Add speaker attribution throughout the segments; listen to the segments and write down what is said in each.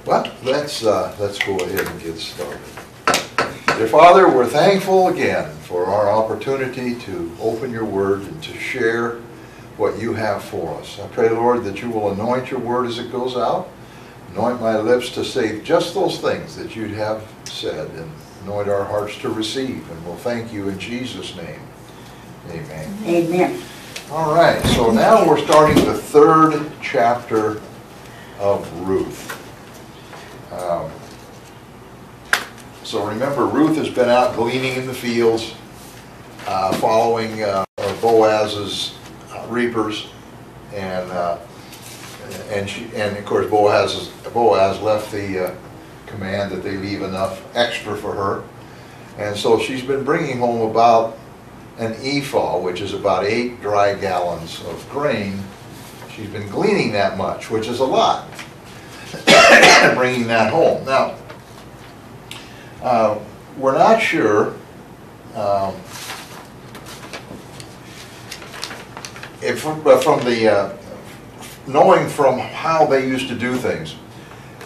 Speaker 1: Well, let's go ahead and get started. Dear Father, we're thankful again for our opportunity to open your word and to share what you have for us. I pray, Lord, that you will anoint your word as it goes out, anoint my lips to say just those things that you'd have said, and anoint our hearts to receive. And we'll thank you in Jesus' name. Amen.
Speaker 2: Amen.
Speaker 1: All right, so now we're starting the third chapter of Ruth. So remember, Ruth has been out gleaning in the fields, following Boaz's reapers, and of course Boaz left the command that they leave enough extra for her, and so she's been bringing home about an ephah, which is about 8 dry gallons of grain. She's been gleaning that much, which is a lot, bringing that home. Now, we're not sure if from the knowing from how they used to do things,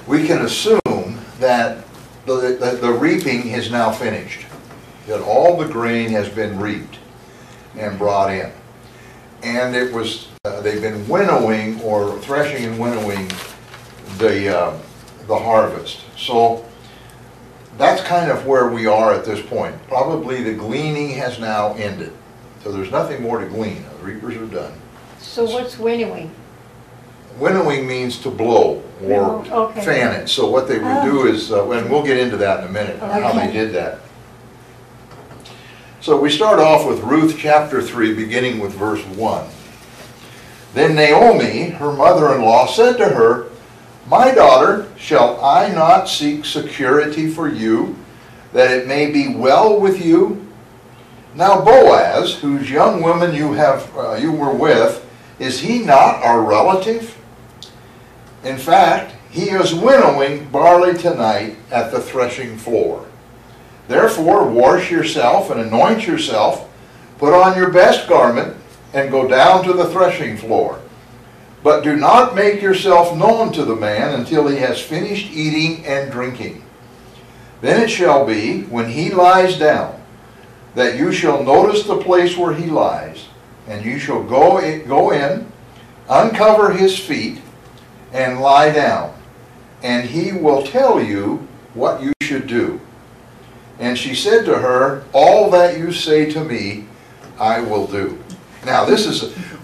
Speaker 1: we can assume that the reaping is now finished, that all the grain has been reaped and brought in, and it was they've been winnowing or threshing and winnowing the harvest. So that's kind of where we are at this point. Probably the gleaning has now ended. So there's nothing more to glean. The reapers are done.
Speaker 3: So what's winnowing?
Speaker 1: Winnowing means to blow or fan it. So what they would do is, and we'll get into that in a minute, how they did that. So we start off with Ruth chapter 3, beginning with verse 1. Then Naomi, her mother-in-law, said to her, "My daughter, shall I not seek security for you, that it may be well with you? Now Boaz, whose young woman you were with, is he not our relative? In fact, he is winnowing barley tonight at the threshing floor. Therefore wash yourself and anoint yourself, put on your best garment, and go down to the threshing floor. But do not make yourself known to the man until he has finished eating and drinking. Then it shall be, when he lies down, that you shall notice the place where he lies, and you shall go in, uncover his feet, and lie down, and he will tell you what you should do." And she said to her, "All that you say to me, I will do." Now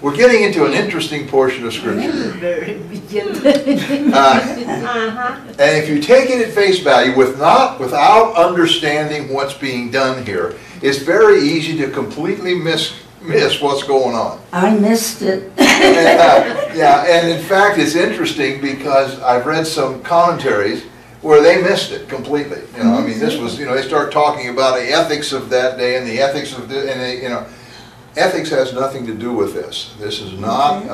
Speaker 1: we're getting into an interesting portion of Scripture. And if you take it at face value without understanding what's being done here, it's very easy to completely miss what's going on.
Speaker 2: I missed it.
Speaker 1: And in fact it's interesting because I've read some commentaries where they missed it completely. I mean, this was, they start talking about the ethics of that day and the ethics of this, and ethics has nothing to do with this. This is not,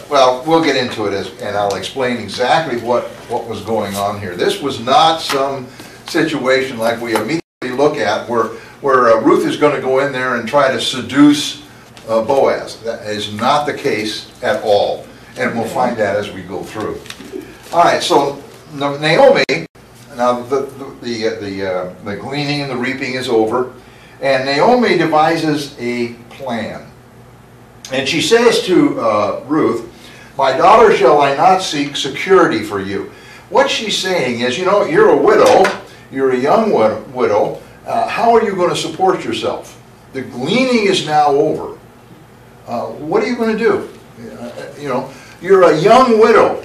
Speaker 1: well, we'll get into it and I'll explain exactly what was going on here. This was not some situation like we immediately look at where Ruth is going to go in there and try to seduce Boaz. That is not the case at all. And we'll find that as we go through. All right, so Naomi, now the gleaning and the reaping is over. And Naomi devises a plan. And she says to Ruth, "My daughter, shall I not seek security for you?" What she's saying is, you're a widow, you're a young widow, how are you going to support yourself? The gleaning is now over. What are you going to do? You're a young widow.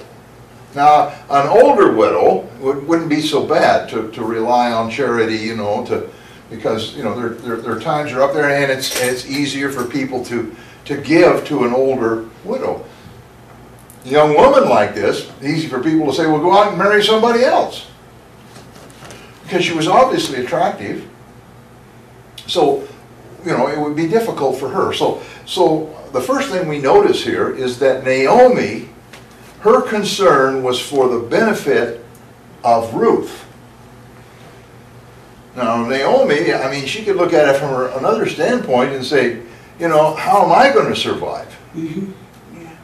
Speaker 1: Now, an older widow wouldn't be so bad to rely on charity, because their times are up there, and it's easier for people to give to an older widow. A young woman like this, easy for people to say, "Well, go out and marry somebody else," because she was obviously attractive. So, it would be difficult for her. So the first thing we notice here is that Naomi, her concern was for the benefit of Ruth. Now, Naomi, I mean, she could look at it from another standpoint and say, how am I going to survive?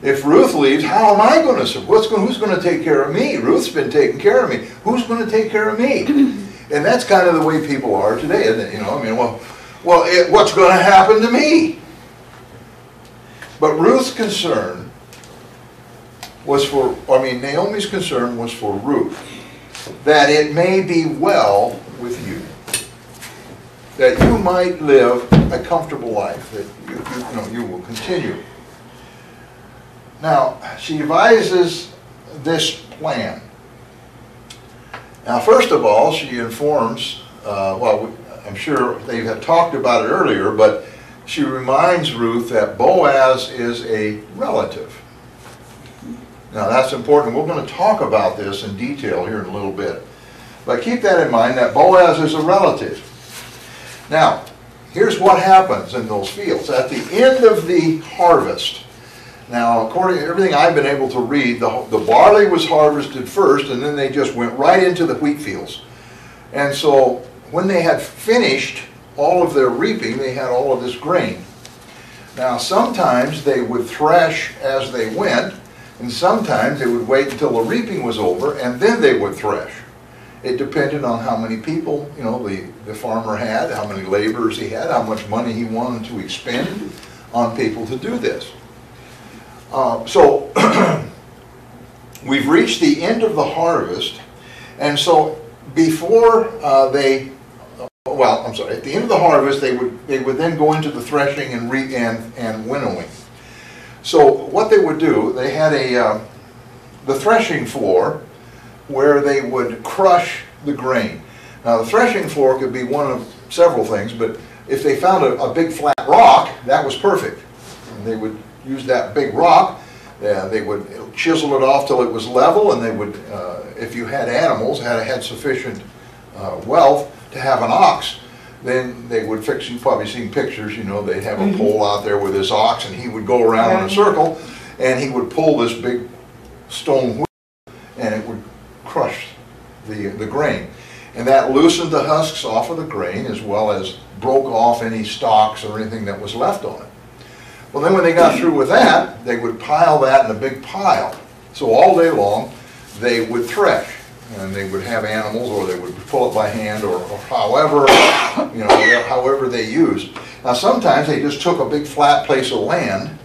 Speaker 1: If Ruth leaves, how am I going to, who's going to take care of me? Ruth's been taking care of me. Who's going to take care of me? And that's kind of the way people are today, isn't it? You know, I mean, what's going to happen to me? But Ruth's concern was for, Naomi's concern was for Ruth, that it may be well with you, that you might live a comfortable life, that you will continue. Now, she devises this plan. Now, first of all, she informs, I'm sure they had talked about it earlier, but she reminds Ruth that Boaz is a relative. Now, that's important. We're going to talk about this in detail here in a little bit. But keep that in mind, that Boaz is a relative. Now, here's what happens in those fields. At the end of the harvest, now, according to everything I've been able to read, the barley was harvested first, and then they just went right into the wheat fields. And so, when they had finished all of their reaping, they had all of this grain. Now, sometimes they would thresh as they went, and sometimes they would wait until the reaping was over, and then they would thresh. It depended on how many people, the farmer had, how many laborers he had, how much money he wanted to expend on people to do this. So we've reached the end of the harvest, and so before at the end of the harvest, they would then go into the threshing and winnowing. So what they would do, they had the threshing floor where they would crush the grain. Now, the threshing floor could be one of several things, but if they found a big flat rock, that was perfect. And they would use that big rock, they would chisel it off till it was level, and they would, if you had animals, had sufficient wealth to have an ox, then they would fix, you've probably seen pictures, they'd have a pole out there with this ox, and he would go around in a circle, and he would pull this big stone wheel, and it would crush the grain. And that loosened the husks off of the grain, as well as broke off any stalks or anything that was left on it. Well, then when they got through with that, they would pile that in a big pile. So all day long, they would thresh. And they would have animals, or they would pull it by hand, or however, however they used. Now, sometimes they just took a big flat place of land,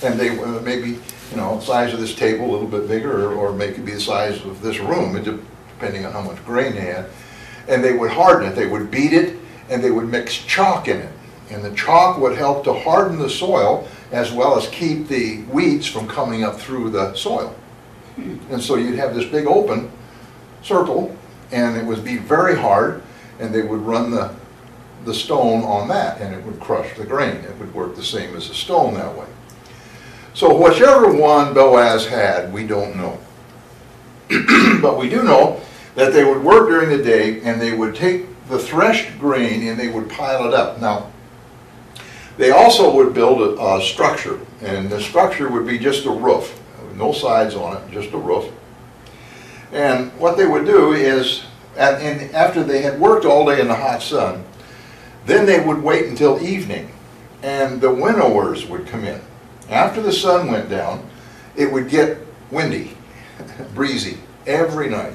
Speaker 1: and they maybe, the size of this table, a little bit bigger, or maybe the size of this room, depending on how much grain they had. And they would harden it. They would beat it, and they would mix chalk in it. And the chalk would help to harden the soil, as well as keep the weeds from coming up through the soil. And so you'd have this big open circle, and it would be very hard, and they would run the stone on that, and it would crush the grain. It would work the same as a stone that way. So whichever one Boaz had, we don't know. But we do know that they would work during the day, and they would take the threshed grain and they would pile it up. Now, they also would build a structure, and the structure would be just a roof, no sides on it, just a roof. And what they would do is, after they had worked all day in the hot sun, then they would wait until evening, and the winnowers would come in. After the sun went down, it would get windy, breezy, every night.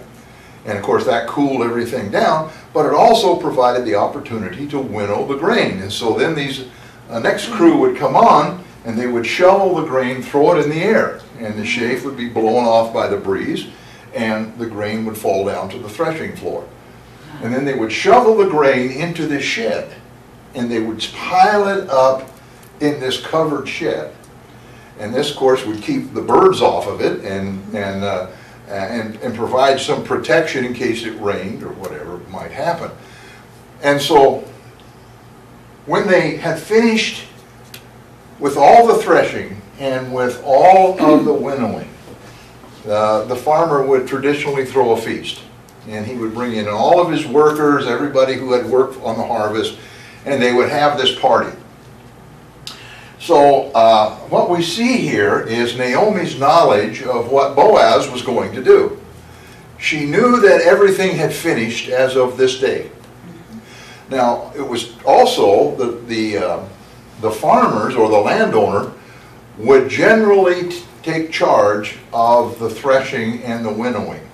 Speaker 1: And of course that cooled everything down, but it also provided the opportunity to winnow the grain. And so then these next crew would come on, and they would shovel the grain, throw it in the air, and the chaff would be blown off by the breeze, and the grain would fall down to the threshing floor. And then they would shovel the grain into this shed, and they would pile it up in this covered shed. And this, of course, would keep the birds off of it, and provide some protection in case it rained or whatever might happen. And so when they had finished with all the threshing and with all of the winnowing, the farmer would traditionally throw a feast. And he would bring in all of his workers, everybody who had worked on the harvest, and they would have this party. So what we see here is Naomi's knowledge of what Boaz was going to do. She knew that everything had finished as of this day. Now, it was also the farmers, or the landowner, would generally take charge of the threshing and the winnowing.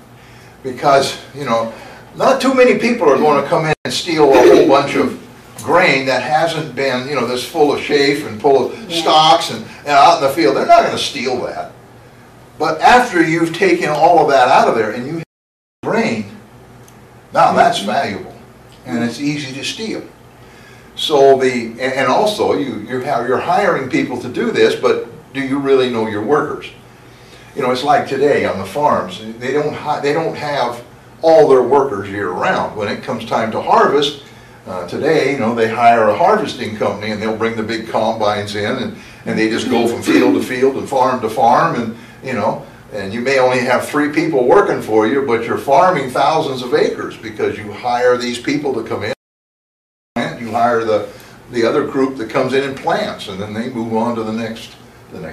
Speaker 1: Because, you know, not too many people are going to come in and steal a whole bunch of grain that hasn't been, you know, that's full of chaff and full of stalks and out in the field. They're not going to steal that. But after you've taken all of that out of there and you have grain, now that's valuable and it's easy to steal. So and also you're hiring people to do this, but do you really know your workers? You know, it's like today on the farms. They don't have all their workers year round. When it comes time to harvest, today, you know, they hire a harvesting company and they'll bring the big combines in and they just go from field to field and farm to farm, and you know, and you may only have 3 people working for you, but you're farming thousands of acres because you hire these people to come in. You hire the other group that comes in and plants, and then they move on to the next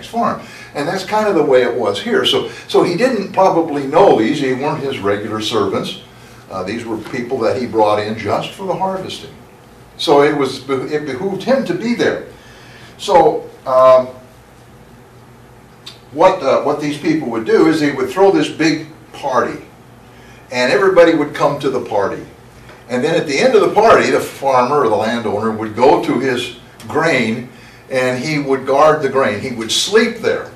Speaker 1: farm. And that's kind of the way it was here. So he didn't probably know these. They weren't his regular servants. These were people that he brought in just for the harvesting. So it behooved him to be there. So what these people would do is they would throw this big party, and everybody would come to the party. And then at the end of the party, the farmer or the landowner would go to his grain and he would guard the grain. He would sleep there,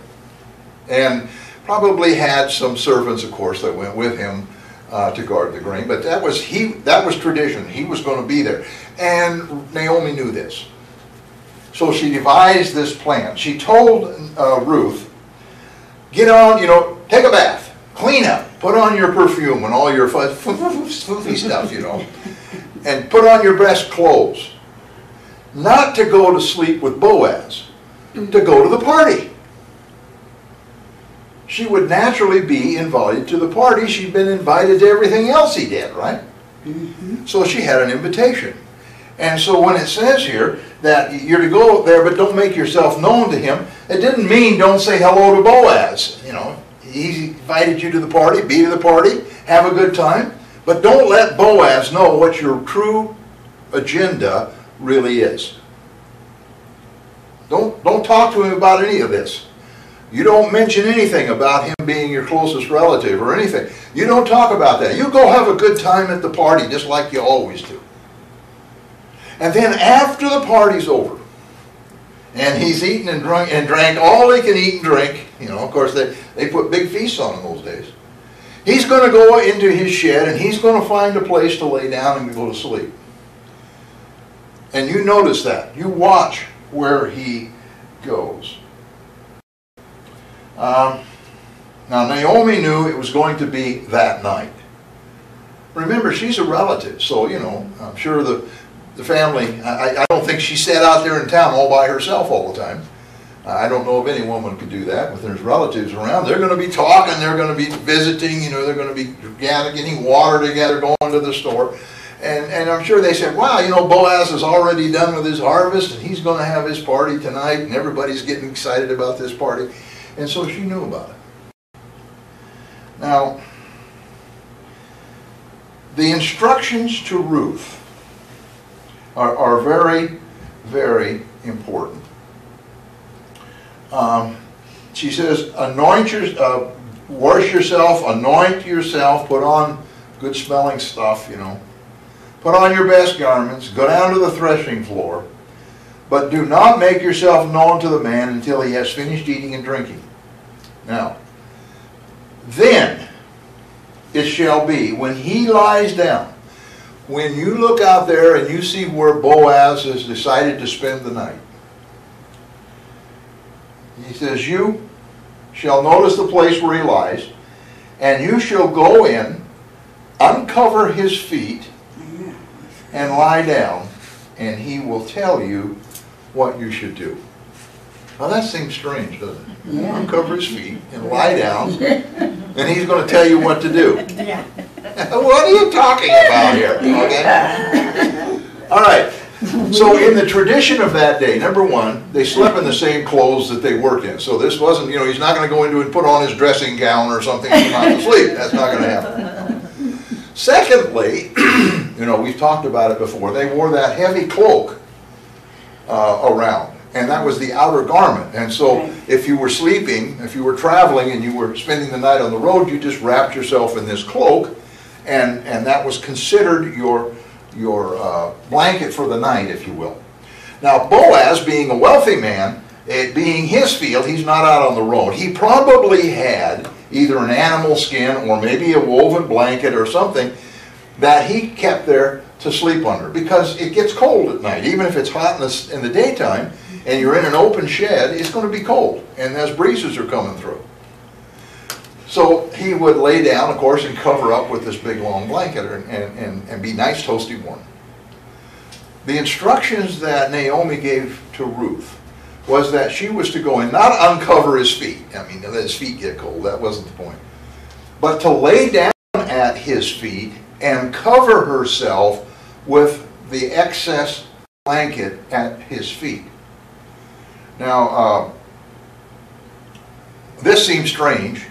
Speaker 1: and probably had some servants, of course, that went with him to guard the grain. But that was tradition. He was going to be there, and Naomi knew this. So she devised this plan. She told Ruth, "Get on, you know, take a bath, clean up, put on your perfume and all your foofy stuff, you know, and put on your best clothes. Not to go to sleep with Boaz, to go to the party." She would naturally be invited to the party. She'd been invited to everything else he did, right? So she had an invitation. And so when it says here that you're to go there but don't make yourself known to him, it didn't mean don't say hello to Boaz. You know, he invited you to the party, be to the party, have a good time, but don't let Boaz know what your true agenda really is. Don't talk to him about any of this. You don't mention anything about him being your closest relative or anything. You don't talk about that. You go have a good time at the party just like you always do. And then after the party's over, and he's eaten and drank all he can eat and drink, you know, of course they put big feasts on in those days. He's going to go into his shed and he's going to find a place to lay down and go to sleep. And you notice that. You watch where he goes. Now Naomi knew it was going to be that night. Remember, she's a relative, so you know, I'm sure the family, I don't think she sat out there in town all by herself all the time. I don't know if any woman could do that. If there's relatives around, they're going to be talking, they're going to be visiting, you know, they're going to be getting water together, going to the store. And I'm sure they said, wow, you know, Boaz is already done with his harvest and he's going to have his party tonight and everybody's getting excited about this party. And so she knew about it. Now, the instructions to Ruth are very, very important. She says, wash yourself, anoint yourself, put on good smelling stuff, you know. Put on your best garments, go down to the threshing floor, but do not make yourself known to the man until he has finished eating and drinking. Now, then it shall be, when he lies down, when you look out there and you see where Boaz has decided to spend the night, he says, you shall notice the place where he lies, and you shall go in, uncover his feet, and lie down, and he will tell you what you should do. Now that seems strange, doesn't it? Yeah. Uncover his feet and lie down, and he's going to tell you what to do. Yeah. What are you talking about here? Okay. All right. So in the tradition of that day, number one, they slept in the same clothes that they worked in. So this wasn't, you know, he's not going to go into and put on his dressing gown or something and come out to sleep. That's not going to happen. Secondly, you know, we've talked about it before, they wore that heavy cloak around. And that was the outer garment. And so if you were sleeping, if you were traveling and you were spending the night on the road, you just wrapped yourself in this cloak, and that was considered your blanket for the night, if you will. Now Boaz, being a wealthy man, it being his field, he's not out on the road. He probably had either an animal skin or maybe a woven blanket or something that he kept there to sleep under, because it gets cold at night. Even if it's hot in the daytime and you're in an open shed, it's going to be cold, and as breezes are coming through. So he would lay down, of course, and cover up with this big long blanket and be nice, toasty warm. The instructions that Naomi gave to Ruth was that she was to go and not uncover his feet. I mean, let his feet get cold. That wasn't the point. But to lay down at his feet and cover herself with the excess blanket at his feet. Now, this seems strange,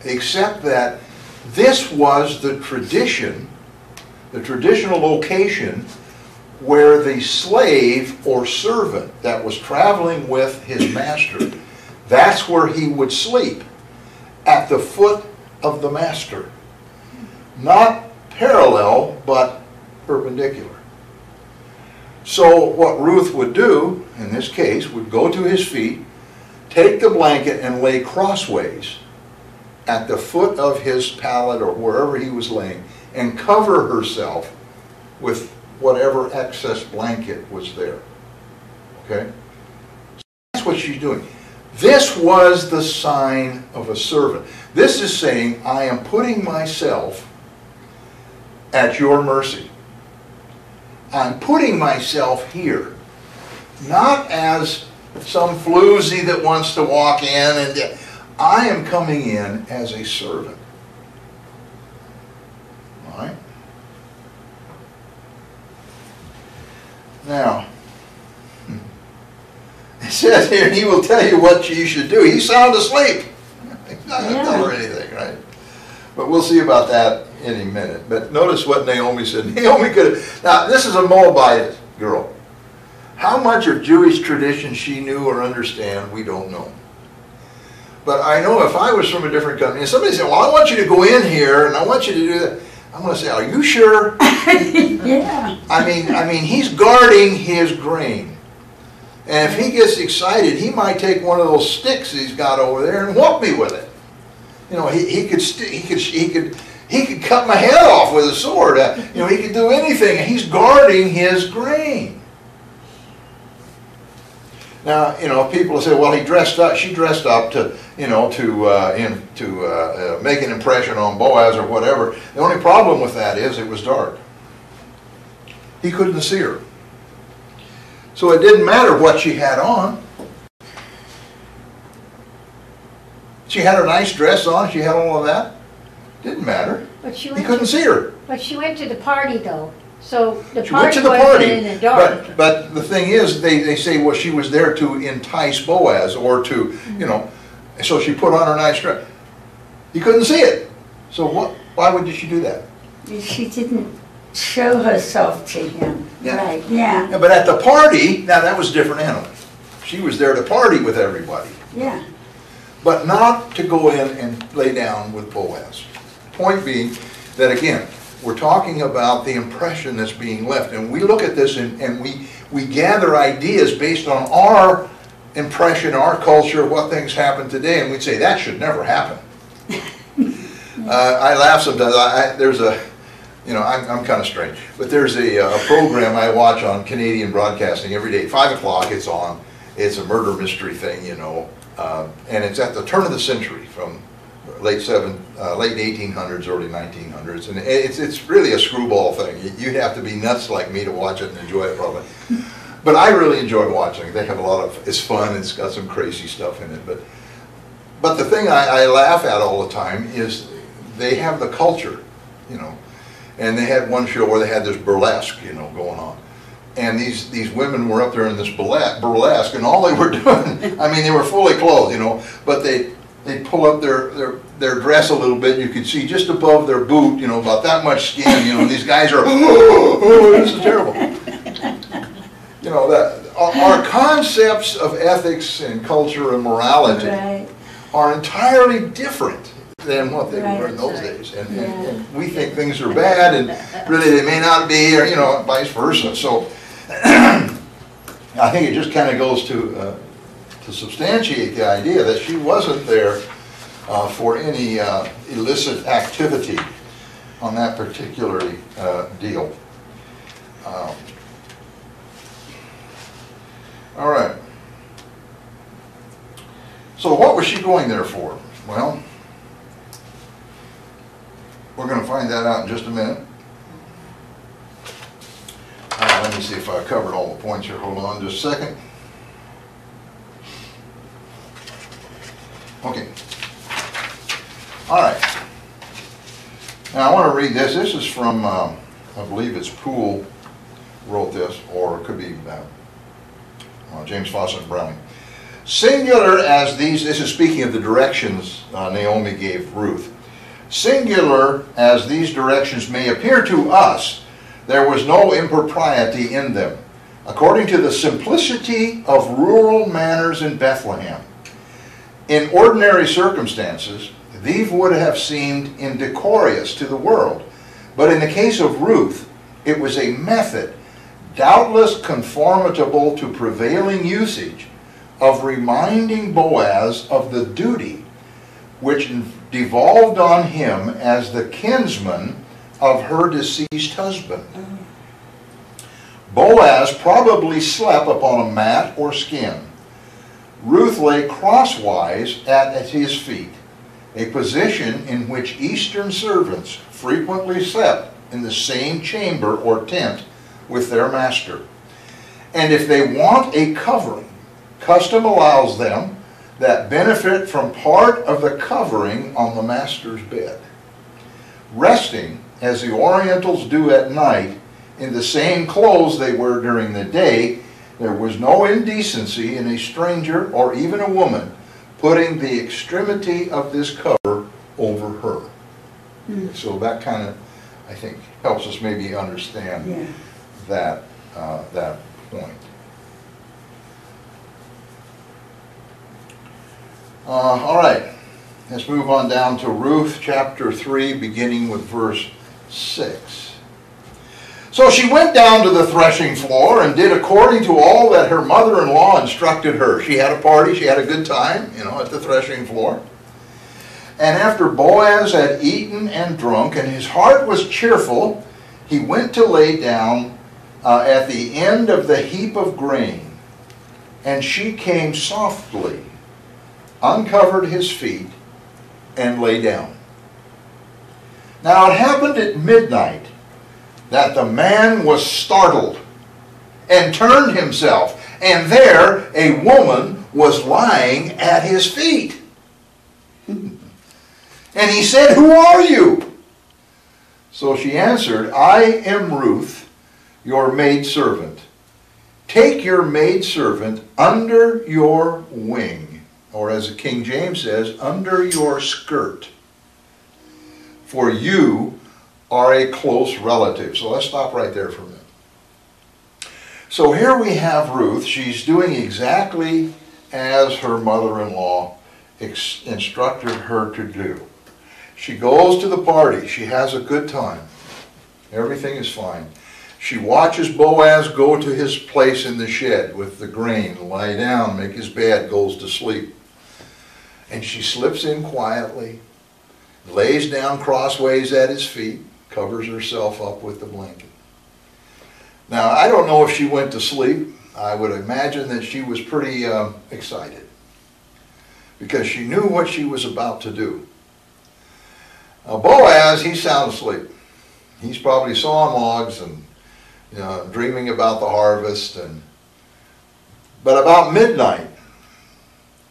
Speaker 1: except that this was the tradition, the traditional location where the slave or servant that was traveling with his master, that's where he would sleep, at the foot of the master. Not parallel, but perpendicular. So what Ruth would do, in this case, would go to his feet, take the blanket and lay crossways at the foot of his pallet or wherever he was laying, and cover herself with whatever excess blanket was there. Okay? So that's what she's doing. This was the sign of a servant. This is saying, I am putting myself at your mercy. I'm putting myself here, not as some floozy that wants to walk in, and I am coming in as a servant. All right? Now, it says here, he will tell you what you should do. He's sound asleep. He's not going to tell her anything, right? But we'll see about that in a minute. But notice what Naomi said. Naomi could have, now this is a Moabite girl. How much of Jewish tradition she knew or understand, we don't know. But I know if I was from a different country, and somebody said, well, I want you to go in here, and I want you to do that. I'm going to say, are you sure?
Speaker 2: Yeah.
Speaker 1: I mean, he's guarding his grain. And if he gets excited, he might take one of those sticks he's got over there and whoop me with it. You know, he could cut my head off with a sword. You know, he could do anything. He's guarding his grain. Now, you know, people say, well, he dressed up. She dressed up to, you know, to make an impression on Boaz or whatever. The only problem with that is it was dark. He couldn't see her. So it didn't matter what she had on. She had a nice dress on. She had all of that. Didn't matter.
Speaker 3: But she
Speaker 1: He
Speaker 3: went
Speaker 1: couldn't see her.
Speaker 3: But she went to the party, though. So the
Speaker 1: She went
Speaker 3: party
Speaker 1: to the
Speaker 3: wasn't
Speaker 1: party,
Speaker 3: in the dark.
Speaker 1: but the thing is, they say, well, she was there to entice Boaz, or to, you know, so she put on her nice dress. He couldn't see it. So why would she do that?
Speaker 2: She didn't show herself to him.
Speaker 1: Yeah.
Speaker 2: Right, yeah.
Speaker 1: Yeah, but at the party, now that was a different animal. She was there to party with everybody.
Speaker 2: Yeah.
Speaker 1: But not to go in and lay down with Boaz. Point being that, again, we're talking about the impression that's being left. And we look at this and we gather ideas based on our impression, our culture, what things happen today, and we'd say, that should never happen. I laugh sometimes. There's a, you know, I'm kind of strange, but there's a program I watch on Canadian broadcasting every day. 5 o'clock it's on. It's a murder mystery thing, you know, and it's at the turn of the century, from late 1800s, early 1900s, and it's really a screwball thing. You'd have to be nuts like me to watch it and enjoy it, probably. But I really enjoy watching it. They have a lot of, it's fun, it's got some crazy stuff in it. But the thing I laugh at all the time is they have the culture, you know, and they had one show where they had this burlesque, you know, going on. And these women were up there in this burlesque, and all they were doing, I mean, they were fully clothed, you know, but they'd pull up their dress a little bit, and you could see just above their boot, you know, about that much skin, you know, and these guys are, oh, this is terrible. You know, that our concepts of ethics and culture and morality
Speaker 2: Right.
Speaker 1: are entirely different than what they were in
Speaker 2: Right.
Speaker 1: those days. And,
Speaker 2: Yeah.
Speaker 1: and we think things are bad, and really they may not be, or, you know, vice versa. So I think it just kind of goes to substantiate the idea that she wasn't there for any illicit activity on that particular deal. All right. So what was she going there for? Well, we're going to find that out in just a minute. Let me see if I covered all the points here. Hold on just a second. Okay. All right. Now I want to read this. This is from, I believe it's Poole wrote this, or it could be James Fawcett Browning. Singular as these, this is speaking of the directions Naomi gave Ruth. Singular as these directions may appear to us, there was no impropriety in them, according to the simplicity of rural manners in Bethlehem. In ordinary circumstances, these would have seemed indecorous to the world, but in the case of Ruth, it was a method, doubtless conformable to prevailing usage, of reminding Boaz of the duty which devolved on him as the kinsman of her deceased husband. Boaz probably slept upon a mat or skin. Ruth lay crosswise at his feet, a position in which Eastern servants frequently slept in the same chamber or tent with their master. And if they want a covering, custom allows them that benefit from part of the covering on the master's bed. Resting, as the Orientals do at night, in the same clothes they wear during the day, there was no indecency in a stranger or even a woman putting the extremity of this cover over her. So that kind of, I think, helps us maybe understand that point. All right, let's move on down to Ruth chapter 3, beginning with verse 6. So she went down to the threshing floor and did according to all that her mother-in-law instructed her. She had a party, she had a good time, you know, at the threshing floor. And after Boaz had eaten and drunk, and his heart was cheerful, he went to lay down at the end of the heap of grain. And she came softly, uncovered his feet, and lay down. Now it happened at midnight that the man was startled and turned himself, and there a woman was lying at his feet. And he said, "Who are you?" So she answered, "I am Ruth, your maidservant. Take your maidservant under your wing," or as the King James says, under your skirt, "for you are a close relative." So let's stop right there for a minute. So here we have Ruth. She's doing exactly as her mother-in-law instructed her to do. She goes to the party. She has a good time. Everything is fine. She watches Boaz go to his place in the shed with the grain, lie down, make his bed, goes to sleep. And she slips in quietly, lays down crossways at his feet, covers herself up with the blanket. Now, I don't know if she went to sleep. I would imagine that she was pretty excited because she knew what she was about to do. Boaz, he's sound asleep. He's probably sawing logs and dreaming about the harvest. But about midnight,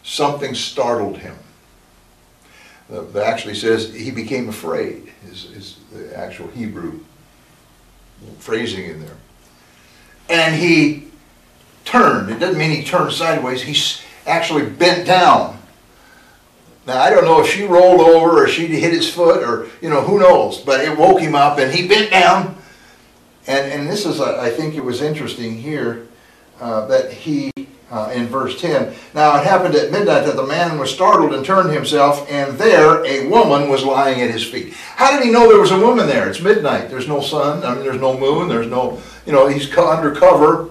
Speaker 1: something startled him. It actually says he became afraid, is the actual Hebrew phrasing in there. And he turned. It doesn't mean he turned sideways. He actually bent down. Now, I don't know if she rolled over or she hit his foot or, who knows. But it woke him up and he bent down. And this is, I think it was interesting here. in verse 10, now it happened at midnight that the man was startled and turned himself, and there a woman was lying at his feet. How did he know there was a woman there? It's midnight. There's no sun. I mean, there's no moon. There's no, he's under cover.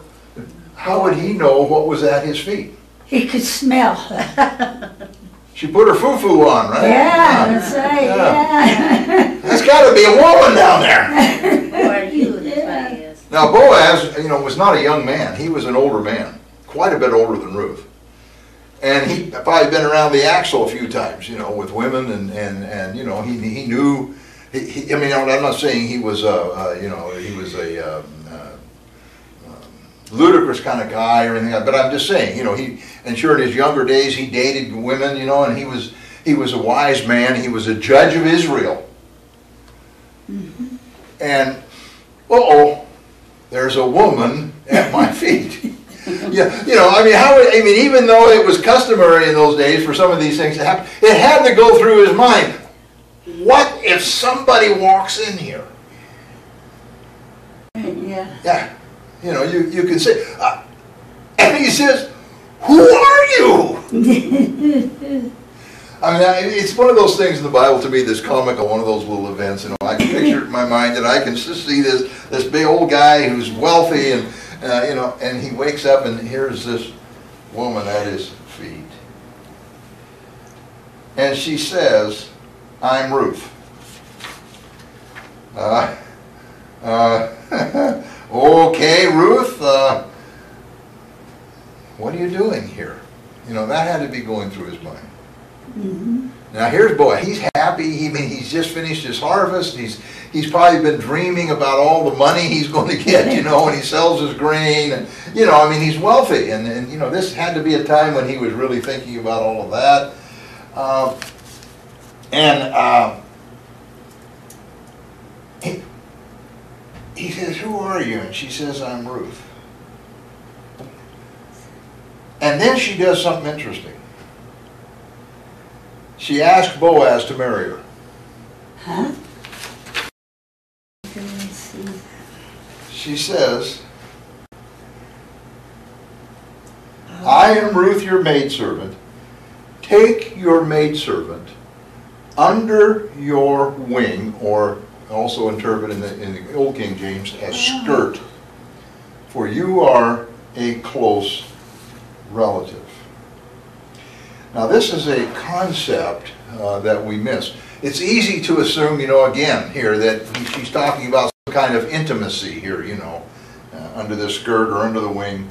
Speaker 1: How would he know what was at his feet?
Speaker 2: He could smell.
Speaker 1: She put her foo-foo on, right?
Speaker 2: Yeah, that's right, yeah.
Speaker 1: There's got to be a woman down there.
Speaker 4: Who are you? That's what he is.
Speaker 1: Now Boaz, was not a young man. He was an older man, quite a bit older than Ruth. And he probably been around the axle a few times, with women, and he knew. I'm not saying he was he was a ludicrous kind of guy or anything, but I'm just saying, and sure, in his younger days he dated women, and he was a wise man. He was a judge of Israel.
Speaker 2: Mm-hmm.
Speaker 1: And there's a woman at my feet. Even though it was customary in those days for some of these things to happen, it had to go through his mind. What if somebody walks in here?
Speaker 2: Yeah.
Speaker 1: Yeah. You can say, and he says, who are you? It's one of those things in the Bible to me that's comical, one of those little events. I can picture it in my mind, and I can just see this big old guy who's wealthy, and and he wakes up, and here's this woman at his feet. And she says, I'm Ruth. Okay, Ruth, what are you doing here? That had to be going through his mind.
Speaker 2: Mm-hmm.
Speaker 1: Now here's Boaz. He's happy. He's just finished his harvest. He's probably been dreaming about all the money he's going to get, when he sells his grain. And, he's wealthy. And this had to be a time when he was really thinking about all of that. He says, who are you? And she says, I'm Ruth. And then she does something interesting. She asked Boaz to marry her.
Speaker 2: Huh? Let me see.
Speaker 1: She says, I am Ruth, your maidservant. Take your maidservant under your wing, or also interpreted in the Old King James as skirt, for you are a close relative. Now this is a concept that we miss. It's easy to assume, again here, that she's talking about some kind of intimacy here, under the skirt or under the wing.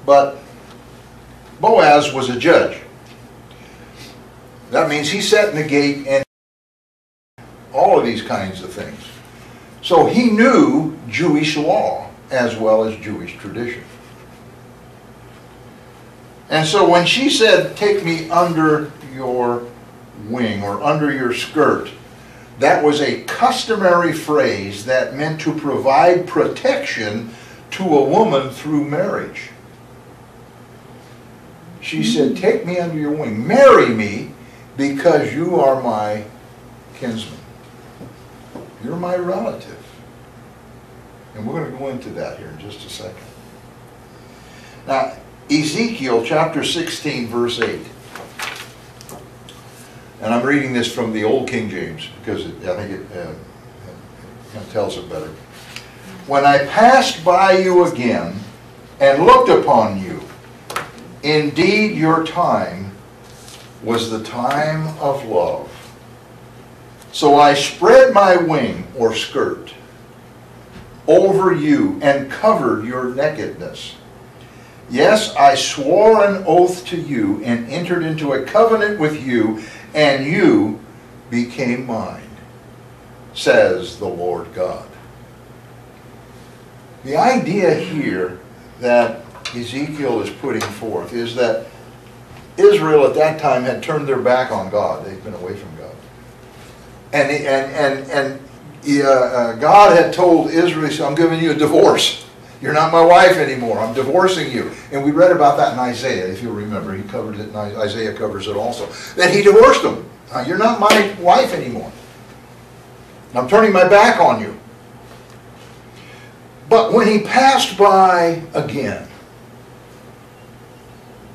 Speaker 1: But Boaz was a judge. That means he sat in the gate and all of these kinds of things. So he knew Jewish law as well as Jewish tradition. And so when she said, take me under your wing or under your skirt, that was a customary phrase that meant to provide protection to a woman through marriage. She said, take me under your wing, marry me because you are my kinsman. You're my relative. And we're going to go into that here in just a second. Now, Ezekiel chapter 16, verse 8. And I'm reading this from the Old King James because I think it tells it better. When I passed by you again and looked upon you, indeed your time was the time of love. So I spread my wing or skirt over you and covered your nakedness. Yes, I swore an oath to you and entered into a covenant with you, and you became mine, says the Lord God. The idea here that Ezekiel is putting forth is that Israel at that time had turned their back on God. They'd been away from God. And God had told Israel, I'm giving you a divorce. You're not my wife anymore. I'm divorcing you. And we read about that in Isaiah, if you'll remember. He covered it, and Isaiah covers it also. That he divorced them. You're not my wife anymore. I'm turning my back on you. But when he passed by again,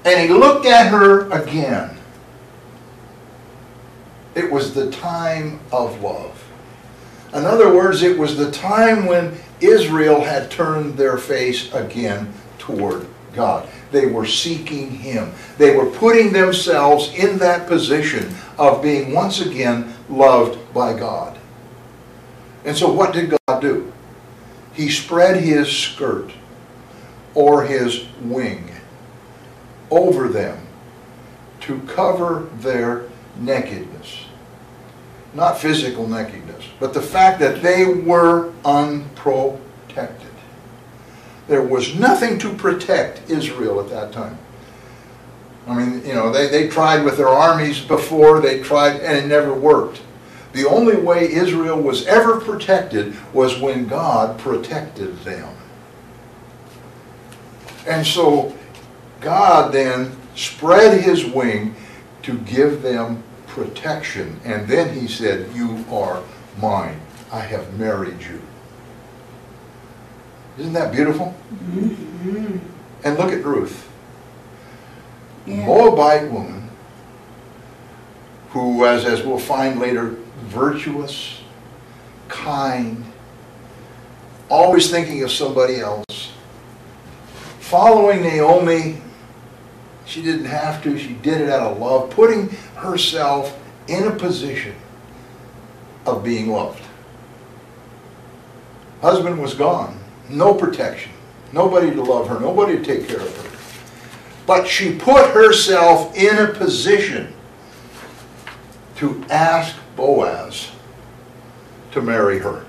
Speaker 1: And he looked at her again. It was the time of love. In other words, it was the time when Israel had turned their face again toward God. They were seeking Him. They were putting themselves in that position of being once again loved by God. And so what did God do? He spread His skirt or His wing over them to cover their nakedness. Not physical nakedness, but the fact that they were unprotected. There was nothing to protect Israel at that time. I mean, you know, they tried with their armies before, they tried, and it never worked. The only way Israel was ever protected was when God protected them. And so God then spread His wing to give them protection. And then He said, "You are mine. I have married you." Isn't that beautiful?
Speaker 2: Mm-hmm.
Speaker 1: And look at Ruth.
Speaker 2: Yeah.
Speaker 1: Moabite woman who, as we'll find later, virtuous, kind, always thinking of somebody else. Following Naomi, she didn't have to, she did it out of love, putting herself in a position of being loved. Husband was gone, no protection, nobody to love her, nobody to take care of her. But she put herself in a position to ask Boaz to marry her.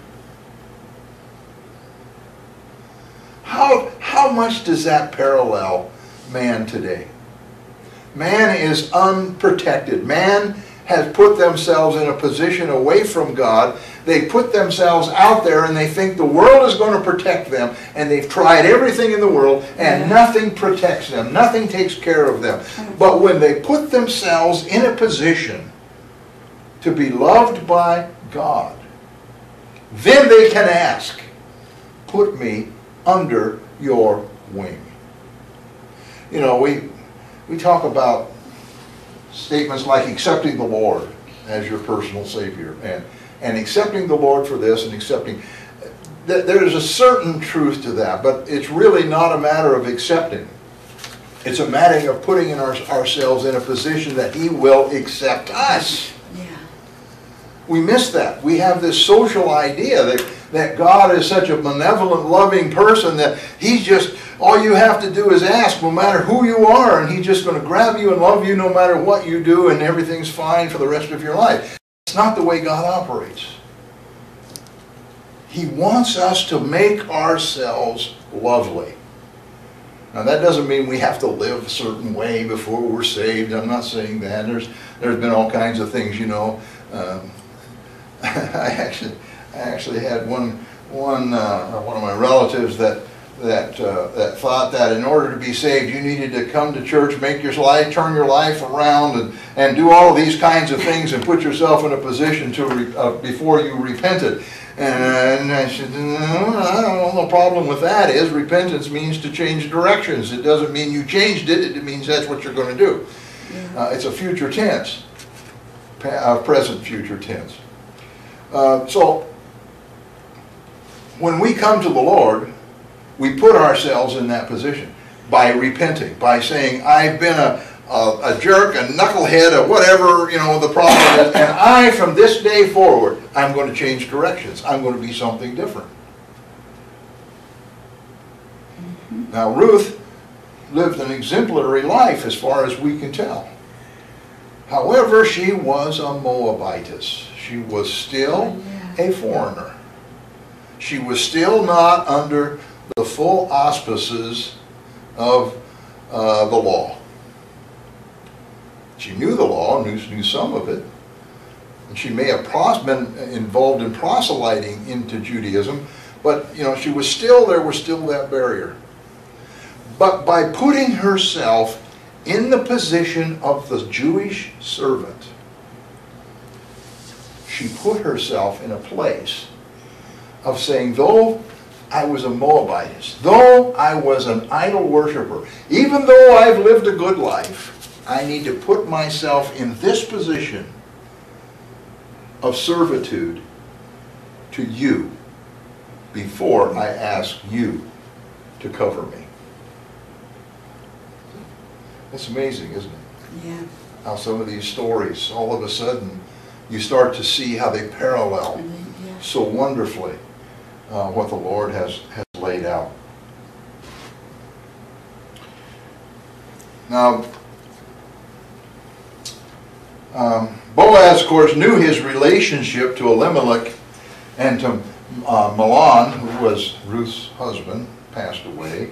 Speaker 1: How much does that parallel man today? Man is unprotected. Man has put themselves in a position away from God. They put themselves out there and they think the world is going to protect them, and they've tried everything in the world and nothing protects them. Nothing takes care of them. But when they put themselves in a position to be loved by God, then they can ask, "Put me under your wing." You know, we talk about statements like accepting the Lord as your personal Savior, and accepting the Lord for this, and accepting. There's a certain truth to that, but it's really not a matter of accepting. It's a matter of putting ourselves in a position that He will accept us.
Speaker 2: Yeah.
Speaker 1: We miss that. We have this social idea that God is such a benevolent, loving person that He's just, all you have to do is ask, no matter who you are, and He's just going to grab you and love you no matter what you do, and everything's fine for the rest of your life. It's not the way God operates. He wants us to make ourselves lovely. Now that doesn't mean we have to live a certain way before we're saved. I'm not saying that. There's been all kinds of things, you know. I actually had one of my relatives that thought that in order to be saved you needed to come to church, make your life, turn your life around, and do all of these kinds of things and put yourself in a position to before you repented. And I said, no, I don't know. The problem with that is repentance means to change directions. It doesn't mean you changed it. It means that's what you're going to do. Yeah. It's a future tense, present future tense. So when we come to the Lord, we put ourselves in that position by repenting, by saying, I've been a jerk, a knucklehead, or whatever, you know, the problem is, and I, from this day forward, I'm going to change directions. I'm going to be something different. Mm-hmm. Now, Ruth lived an exemplary life as far as we can tell. However, she was a Moabitess. She was still a foreigner. She was still not under the full auspices of the law. She knew the law, knew some of it, and she may have been involved in proselyting into Judaism, but you know, there was still that barrier. But by putting herself in the position of the Jewish servant, she put herself in a place of saying, though I was a Moabitess, though I was an idol worshiper, even though I've lived a good life, I need to put myself in this position of servitude to you before I ask you to cover me. It's amazing, isn't it?
Speaker 2: Yeah.
Speaker 1: How some of these stories, all of a sudden, you start to see how they parallel
Speaker 2: Yeah.
Speaker 1: so wonderfully what the Lord has laid out. Now, Boaz, of course, knew his relationship to Elimelech and to Mahlon, who was Ruth's husband, passed away.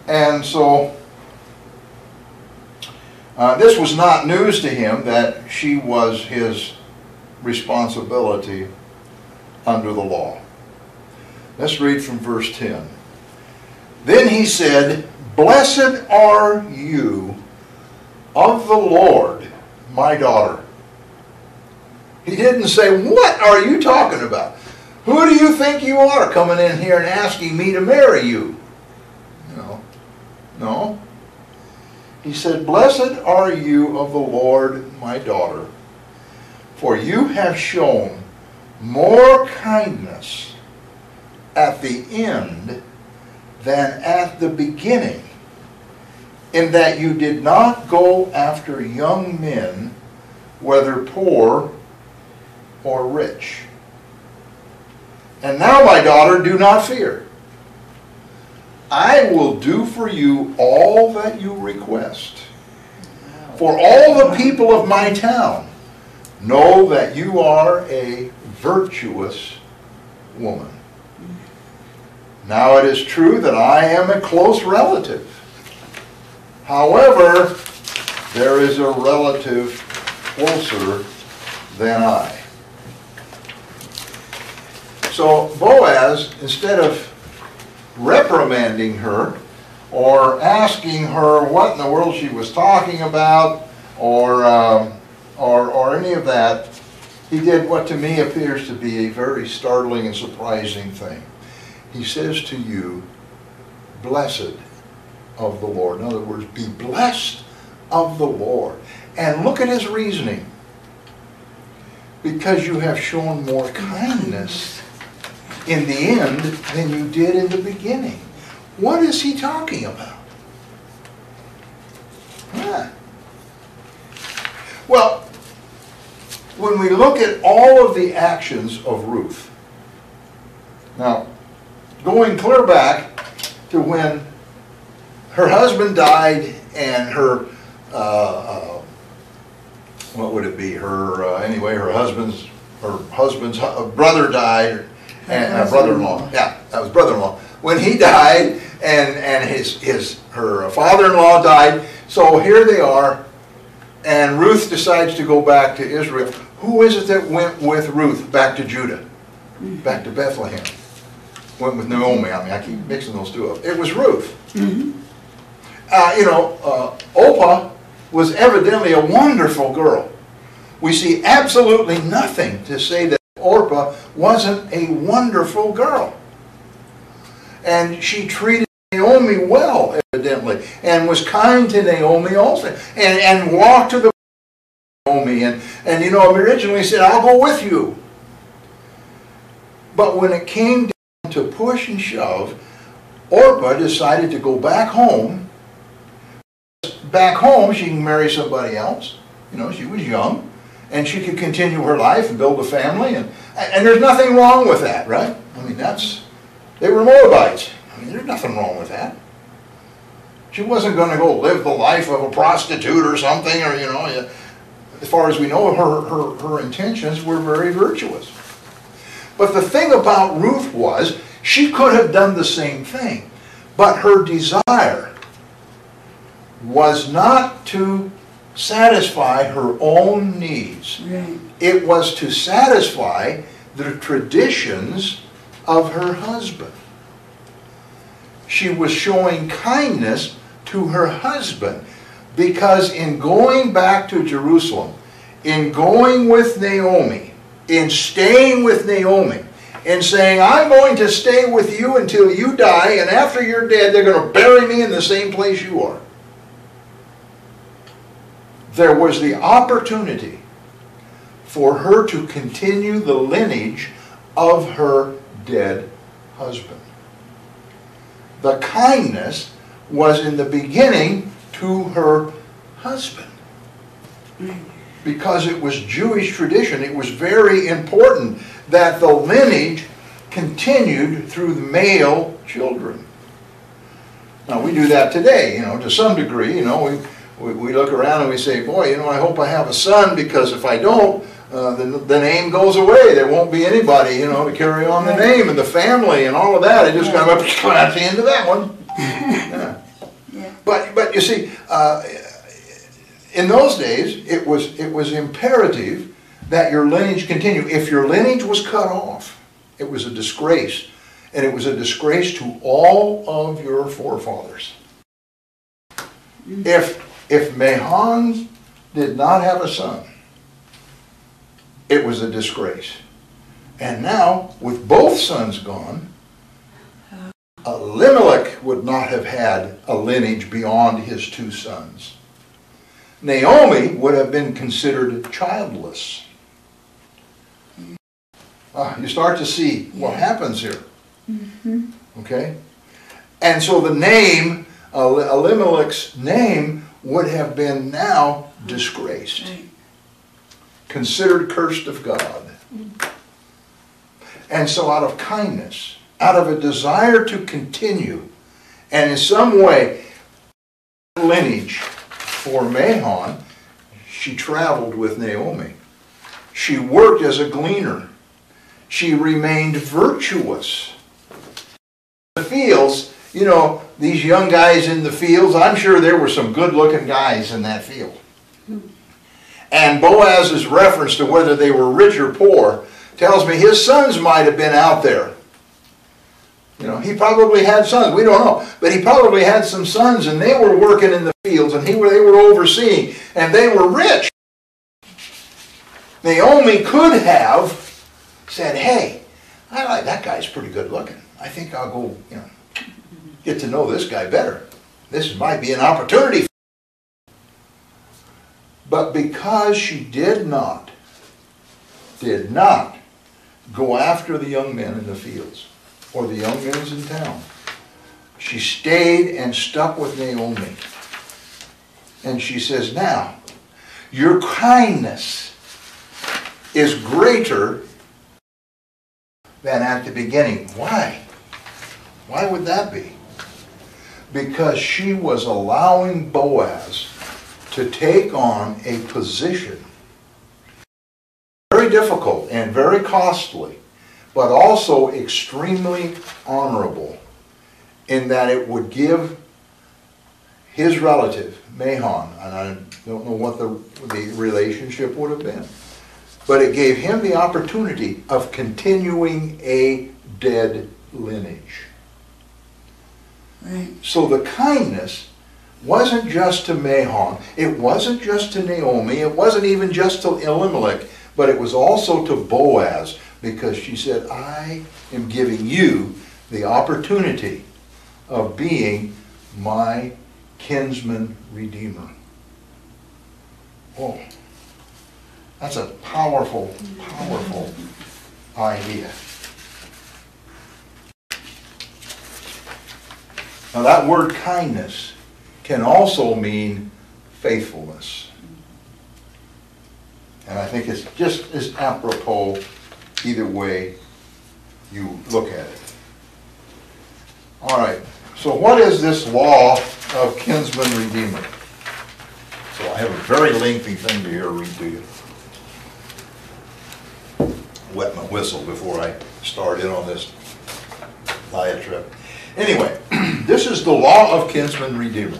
Speaker 1: And so, this was not news to him that she was his responsibility under the law. Let's read from verse 10. Then he said, "Blessed are you of the Lord, my daughter." He didn't say, "What are you talking about? Who do you think you are coming in here and asking me to marry you?" No. He said, "Blessed are you of the Lord, my daughter, for you have shown more kindness at the end than at the beginning, in that you did not go after young men, whether poor or rich. And now, my daughter, do not fear. I will do for you all that you request. For all the people of my town know that you are a virtuous woman. Now it is true that I am a close relative. However, there is a relative closer than I." So Boaz, instead of reprimanding her or asking her what in the world she was talking about or any of that, he did what to me appears to be a very startling and surprising thing. He says to you, "Blessed of the Lord." In other words, be blessed of the Lord. And look at his reasoning. "Because you have shown more kindness in the end than you did in the beginning." What is he talking about? Well, when we look at all of the actions of Ruth, now, going clear back to when her husband died and her, what would it be? Anyway, her husband's brother died, and brother-in-law. Yeah, that was brother-in-law. When he died, and her father-in-law died, so here they are, and Ruth decides to go back to Israel. Who is it that went with Ruth back to Judah? Back to Bethlehem? Went with Naomi. I keep mixing those two up. It was Ruth. Orpah was evidently a wonderful girl. We see absolutely nothing to say that Orpah wasn't a wonderful girl. And she treated Naomi well, evidently, and was kind to Naomi also, and walked to the Naomi, and originally said, "I'll go with you." But when it came down to push and shove, Orpah decided to go back home. Back home, she can marry somebody else. She was young, and she could continue her life and build a family, and there's nothing wrong with that, right? They were Moabites. There's nothing wrong with that. She wasn't going to go live the life of a prostitute or something, or as far as we know, her intentions were very virtuous. But the thing about Ruth was, she could have done the same thing, but her desire was not to satisfy her own needs.
Speaker 2: Right.
Speaker 1: It was to satisfy the traditions of her husband. She was showing kindness to her husband because in going back to Jerusalem, in going with Naomi, in staying with Naomi, in saying, I'm going to stay with you until you die, and after you're dead, they're going to bury me in the same place you are. There was the opportunity for her to continue the lineage of her dead husband. The kindness was in the beginning to her husband. Because it was Jewish tradition, it was very important that the lineage continued through the male children. Now we do that today, to some degree. We look around and we say, boy, I hope I have a son, because if I don't, the name goes away. There won't be anybody, to carry on the name and the family and all of that. It just kind of that's the end of that one. Yeah.
Speaker 2: Yeah.
Speaker 1: But you see, in those days, it was imperative that your lineage continue. If your lineage was cut off, it was a disgrace, and it was a disgrace to all of your forefathers. If Mahon did not have a son, it was a disgrace. And now, with both sons gone, Elimelech would not have had a lineage beyond his 2 sons. Naomi would have been considered childless. You start to see what happens here. Okay? And so the name, Elimelech's name, would have been now disgraced. Considered cursed of God. And so out of kindness, out of a desire to continue, and in some way, lineage for Mahon, she traveled with Naomi. She worked as a gleaner. She remained virtuous. The fields, these young guys in the fields, I'm sure there were some good-looking guys in that field. And Boaz's reference to whether they were rich or poor tells me his sons might have been out there. He probably had sons, we don't know, but he probably had some sons, and they were working in the fields, and they were overseeing, and they were rich. Naomi could have said, hey, I like that guy's pretty good looking. I think I'll go, get to know this guy better. This might be an opportunity. But because she did not go after the young men in the fields, or the young men in town, she stayed and stuck with Naomi. And she says, now, your kindness is greater than at the beginning. Why? Why would that be? Because she was allowing Boaz to take on a position very difficult and very costly, but also extremely honorable, in that it would give his relative, Mahon, and I don't know what the relationship would have been, but it gave him the opportunity of continuing a dead lineage.
Speaker 2: Right.
Speaker 1: So the kindness wasn't just to Mahon, it wasn't just to Naomi, it wasn't even just to Elimelech, but it was also to Boaz, because she said, I am giving you the opportunity of being my kinsman redeemer. Oh, that's a powerful, powerful idea. Now that word kindness can also mean faithfulness. And I think it's just as apropos either way you look at it. All right, so what is this law of kinsman redeemer? So I have a very lengthy thing to read to you. Wet my whistle before I start in on this diatribe. Anyway, this is the law of kinsman redeemer.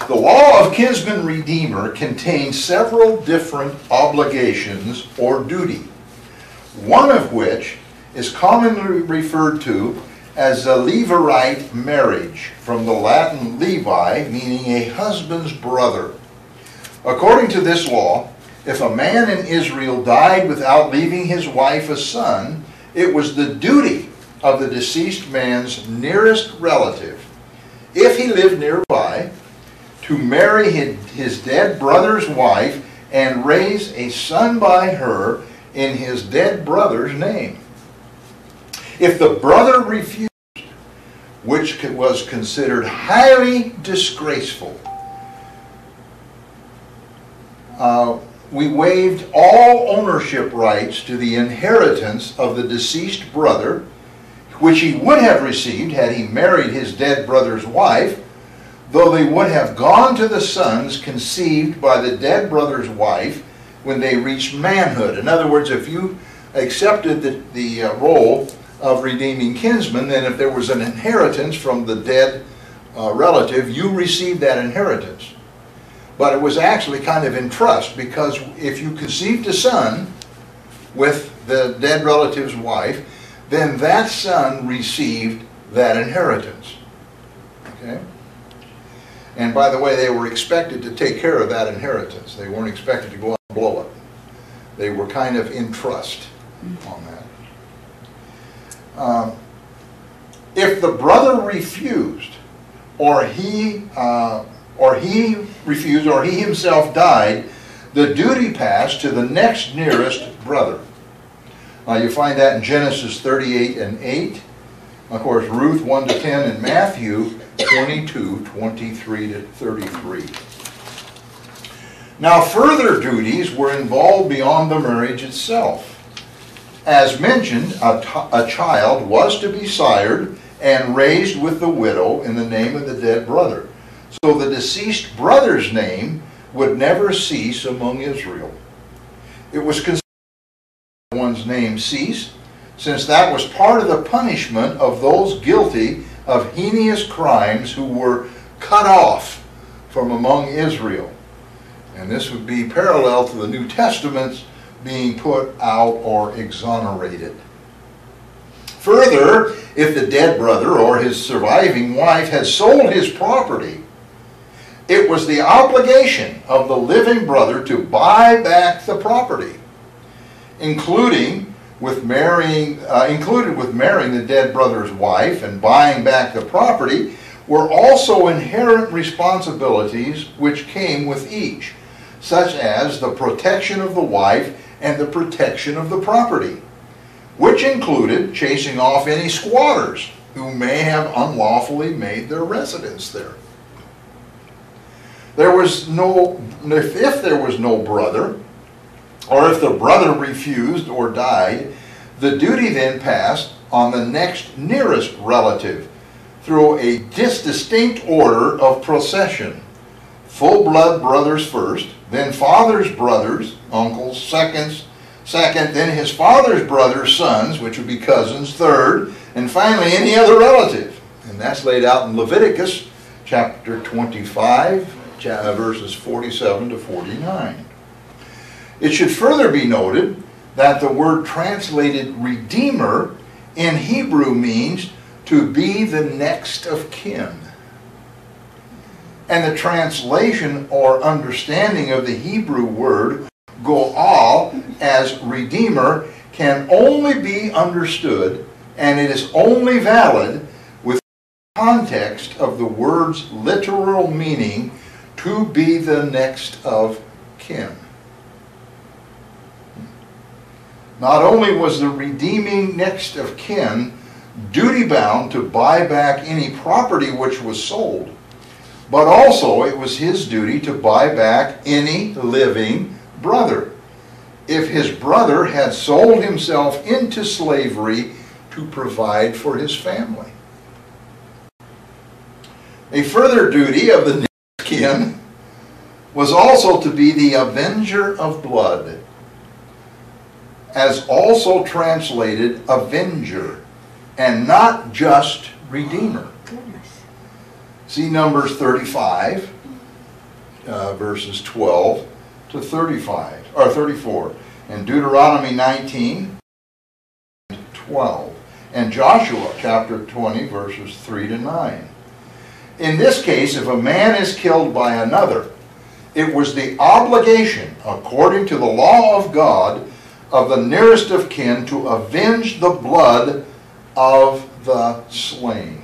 Speaker 1: The law of kinsman redeemer contains several different obligations or duty, one of which is commonly referred to as the Levirate marriage, from the Latin Levi, meaning a husband's brother. According to this law, if a man in Israel died without leaving his wife a son, It was the duty of the deceased man's nearest relative, if he lived nearby, to marry his dead brother's wife and raise a son by her in his dead brother's name. If the brother refused, which was considered highly disgraceful, we waived all ownership rights to the inheritance of the deceased brother, which he would have received had he married his dead brother's wife, though they would have gone to the sons conceived by the dead brother's wife when they reached manhood. In other words, if you accepted the role of redeeming kinsman, then if there was an inheritance from the dead relative, you received that inheritance. But it was actually kind of in trust, because if you conceived a son with the dead relative's wife, then that son received that inheritance. Okay? And by the way, they were expected to take care of that inheritance. They weren't expected to go out and blow it. They were kind of in trust on that. If the brother refused, or he refused, or he himself died, the duty passed to the next nearest brother. You find that in Genesis 38 and 8. Of course, Ruth 1 to 10, and Matthew 22, 23 to 33. Now, further duties were involved beyond the marriage itself. As mentioned, a child was to be sired and raised with the widow in the name of the dead brother. So the deceased brother's name would never cease among Israel. It was considered one's name cease, since that was part of the punishment of those guilty of heinous crimes who were cut off from among Israel. And this would be parallel to the New Testament's being put out or exonerated. Further, if the dead brother or his surviving wife had sold his property, it was the obligation of the living brother to buy back the property, included with marrying the dead brother's wife and buying back the property, were also inherent responsibilities which came with each, such as the protection of the wife and the protection of the property, which included chasing off any squatters who may have unlawfully made their residence there. If there was no brother, or if the brother refused or died, the duty then passed on the next nearest relative through a distinct order of procession. Full-blood brothers first, then father's brothers, uncles, second, then his father's brothers' sons, which would be cousins, third, and finally any other relative. And that's laid out in Leviticus chapter 25, verses 47 to 49. It should further be noted that the word translated redeemer in Hebrew means to be the next of kin. And the translation or understanding of the Hebrew word goal as redeemer can only be understood, and it is only valid with the context of the word's literal meaning, to be the next of kin. Not only was the redeeming next of kin duty-bound to buy back any property which was sold, but also it was his duty to buy back any living brother, if his brother had sold himself into slavery to provide for his family. A further duty of the next of kin was also to be the avenger of blood, as also translated avenger, and not just redeemer.
Speaker 2: Goodness.
Speaker 1: See Numbers 35, verses 12 to 35, or 34, and Deuteronomy 19, 12, and Joshua chapter 20, verses 3 to 9. In this case, if a man is killed by another, it was the obligation, according to the law of God, of the nearest of kin to avenge the blood of the slain.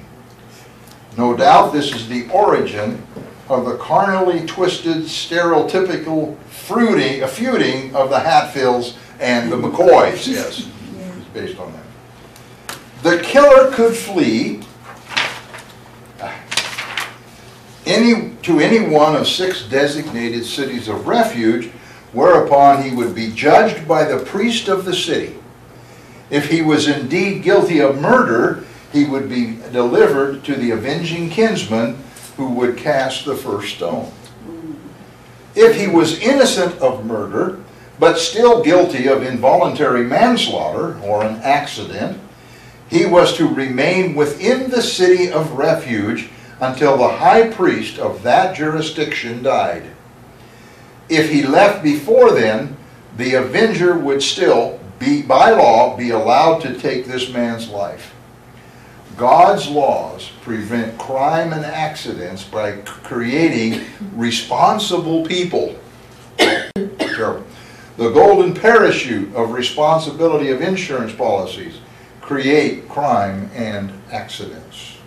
Speaker 1: No doubt this is the origin of the carnally twisted, stereotypical feuding of the Hatfields and the McCoys. Yes, it's based on that. The killer could flee to any one of 6 designated cities of refuge, whereupon he would be judged by the priest of the city. If he was indeed guilty of murder, he would be delivered to the avenging kinsman who would cast the first stone. If he was innocent of murder, but still guilty of involuntary manslaughter or an accident, he was to remain within the city of refuge until the high priest of that jurisdiction died. If he left before then, the avenger would still, by law, be allowed to take this man's life. God's laws prevent crime and accidents by creating responsible people. The golden parachute of responsibility of insurance policies create crime and accidents.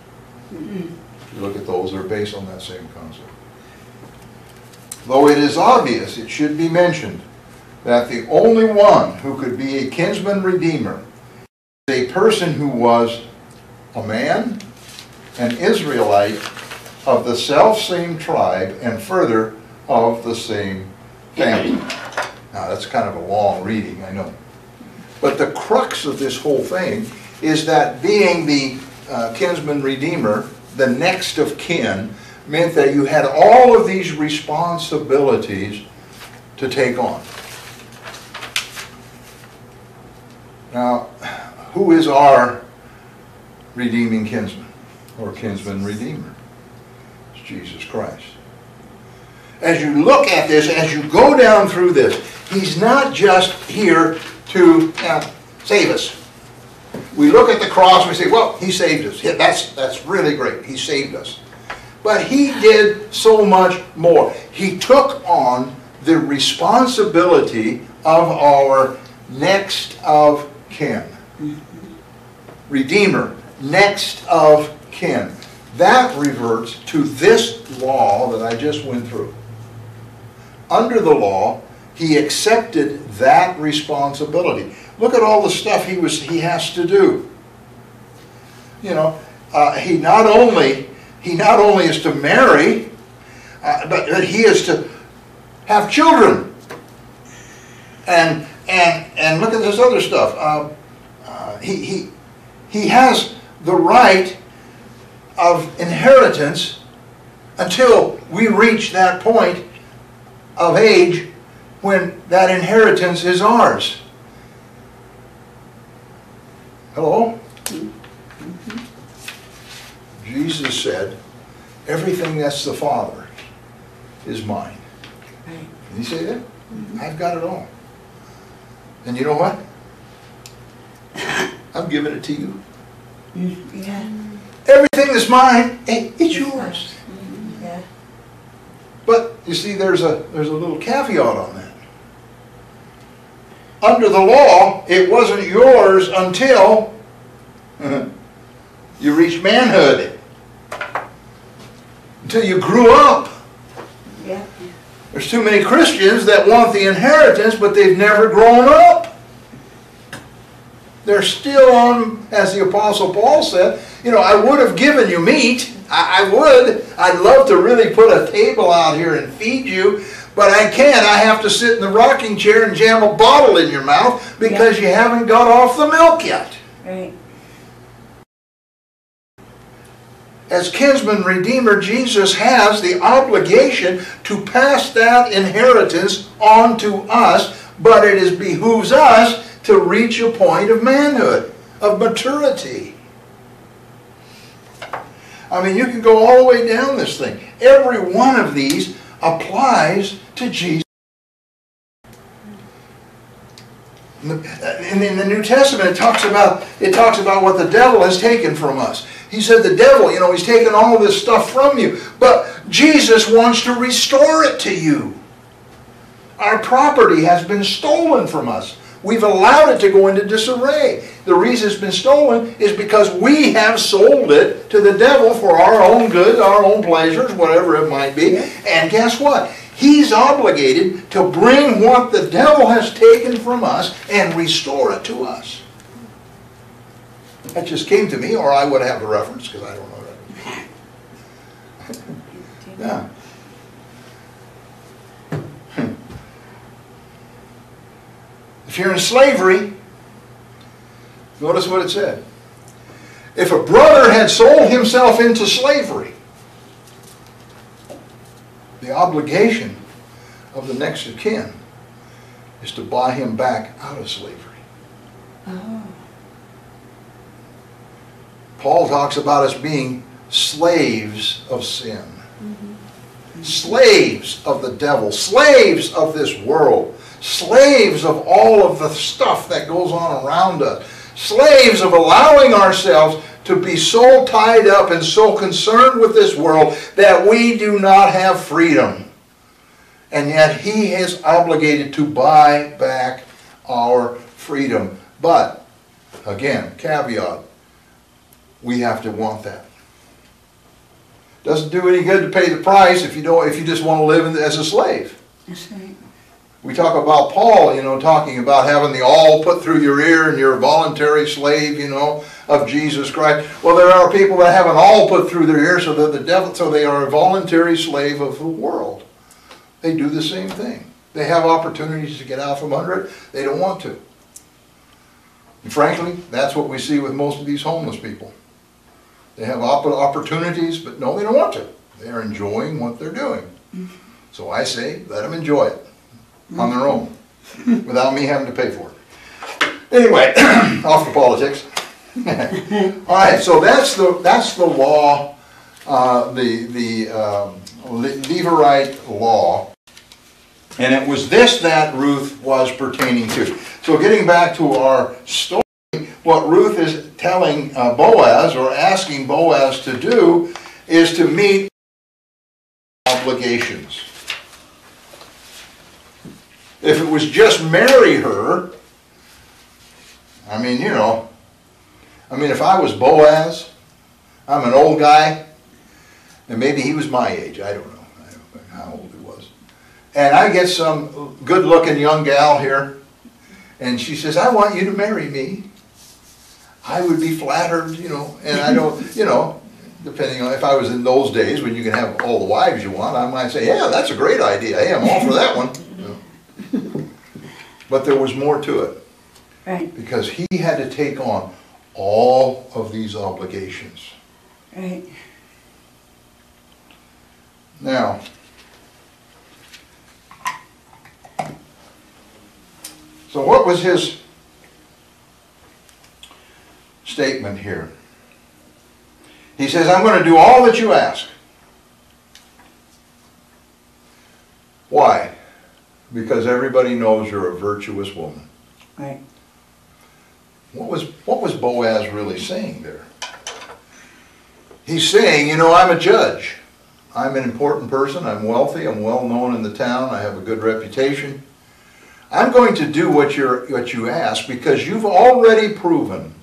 Speaker 1: If you look at those, they're based on that same concept. Though it is obvious, it should be mentioned that the only one who could be a kinsman redeemer is a person who was a man, an Israelite of the self-same tribe, and further of the same family. Now that's kind of a long reading, I know. But the crux of this whole thing is that being the kinsman redeemer, the next of kin, meant that you had all of these responsibilities to take on. Now, who is our redeeming kinsman or kinsman redeemer? It's Jesus Christ. As you look at this, as you go down through this, he's not just here to save us. We look at the cross and we say, well, he saved us. Yeah, that's really great. He saved us. But he did so much more. He took on the responsibility of our next of kin. Redeemer, next of kin. That reverts to this law that I just went through. Under the law, he accepted that responsibility. Look at all the stuff he has to do. You know, he not only is to marry, but he is to have children. And look at this other stuff. He has the right of inheritance until we reach that point of age when that inheritance is ours. Hello? Jesus said, everything that's the Father's is mine. Did he say that? I've got it all. And you know what? I'm giving it to you.
Speaker 2: Yeah.
Speaker 1: Everything that's mine, it's yours.
Speaker 2: Yeah.
Speaker 1: But you see, there's a little caveat on that. Under the law, it wasn't yours until you reached manhood. Until you grew up.
Speaker 2: Yeah.
Speaker 1: There's too many Christians that want the inheritance, but they've never grown up. They're still on, as the Apostle Paul said, you know, I would have given you meat. I would. I'd love to really put a table out here and feed you, but I can't. I have to sit in the rocking chair and jam a bottle in your mouth because you haven't got off the milk yet.
Speaker 2: Right.
Speaker 1: As kinsman redeemer, Jesus has the obligation to pass that inheritance on to us, but it behooves us to reach a point of manhood, of maturity. I mean, you can go all the way down this thing. Every one of these applies to Jesus. In the New Testament, it talks about what the devil has taken from us. He said the devil, you know, he's taken all this stuff from you, but Jesus wants to restore it to you. Our property has been stolen from us We've allowed it to go into disarray. The reason it's been stolen is because we have sold it to the devil for our own good, our own pleasures, whatever it might be. And guess what? He's obligated to bring what the devil has taken from us and restore it to us. That just came to me, or I would have a reference, because I don't know that. Yeah. If you're in slavery, notice what it said. If a brother had sold himself into slavery, the obligation of the next of kin is to buy him back out of slavery.
Speaker 2: Oh.
Speaker 1: Paul talks about us being slaves of sin. Slaves of the devil. Slaves of this world. Slaves of all of the stuff that goes on around us. Slaves of allowing ourselves to be so tied up and so concerned with this world that we do not have freedom. And yet he is obligated to buy back our freedom. But, again, caveat, we have to want that. Doesn't do any good to pay the price if you just want to live as a slave.
Speaker 2: That's right.
Speaker 1: We talk about Paul, talking about having the awl put through your ear and you're a voluntary slave, of Jesus Christ. Well, there are people that have an awl put through their ear so they are a voluntary slave of the world. They do the same thing. They have opportunities to get out from under it. They don't want to. And frankly, that's what we see with most of these homeless people. They have opportunities, but no, they don't want to. They are enjoying what they're doing. So I say, let them enjoy it on their own, without me having to pay for it. Anyway, off to politics. All right, so that's the law, the Levirate law, and it was this that Ruth was pertaining to. So getting back to our story, what Ruth is telling Boaz, or asking Boaz to do, is to meet obligations. If it was just marry her, if I was Boaz, I'm an old guy, and maybe he was my age, I don't know how old he was. And I get some good-looking young gal here, and she says, I want you to marry me. I would be flattered, and I don't, depending on if I was in those days when you can have all the wives you want, I might say, yeah, that's a great idea. Hey, I'm all for that one. But there was more to it.
Speaker 2: Right.
Speaker 1: Because he had to take on all of these obligations.
Speaker 2: Right.
Speaker 1: Now, so what was his statement here? He says, I'm going to do all that you ask. Why? Because everybody knows you're a virtuous woman.
Speaker 2: Right.
Speaker 1: What was Boaz really saying there? He's saying, I'm a judge. I'm an important person. I'm wealthy. I'm well known in the town. I have a good reputation. I'm going to do what you ask because you've already proven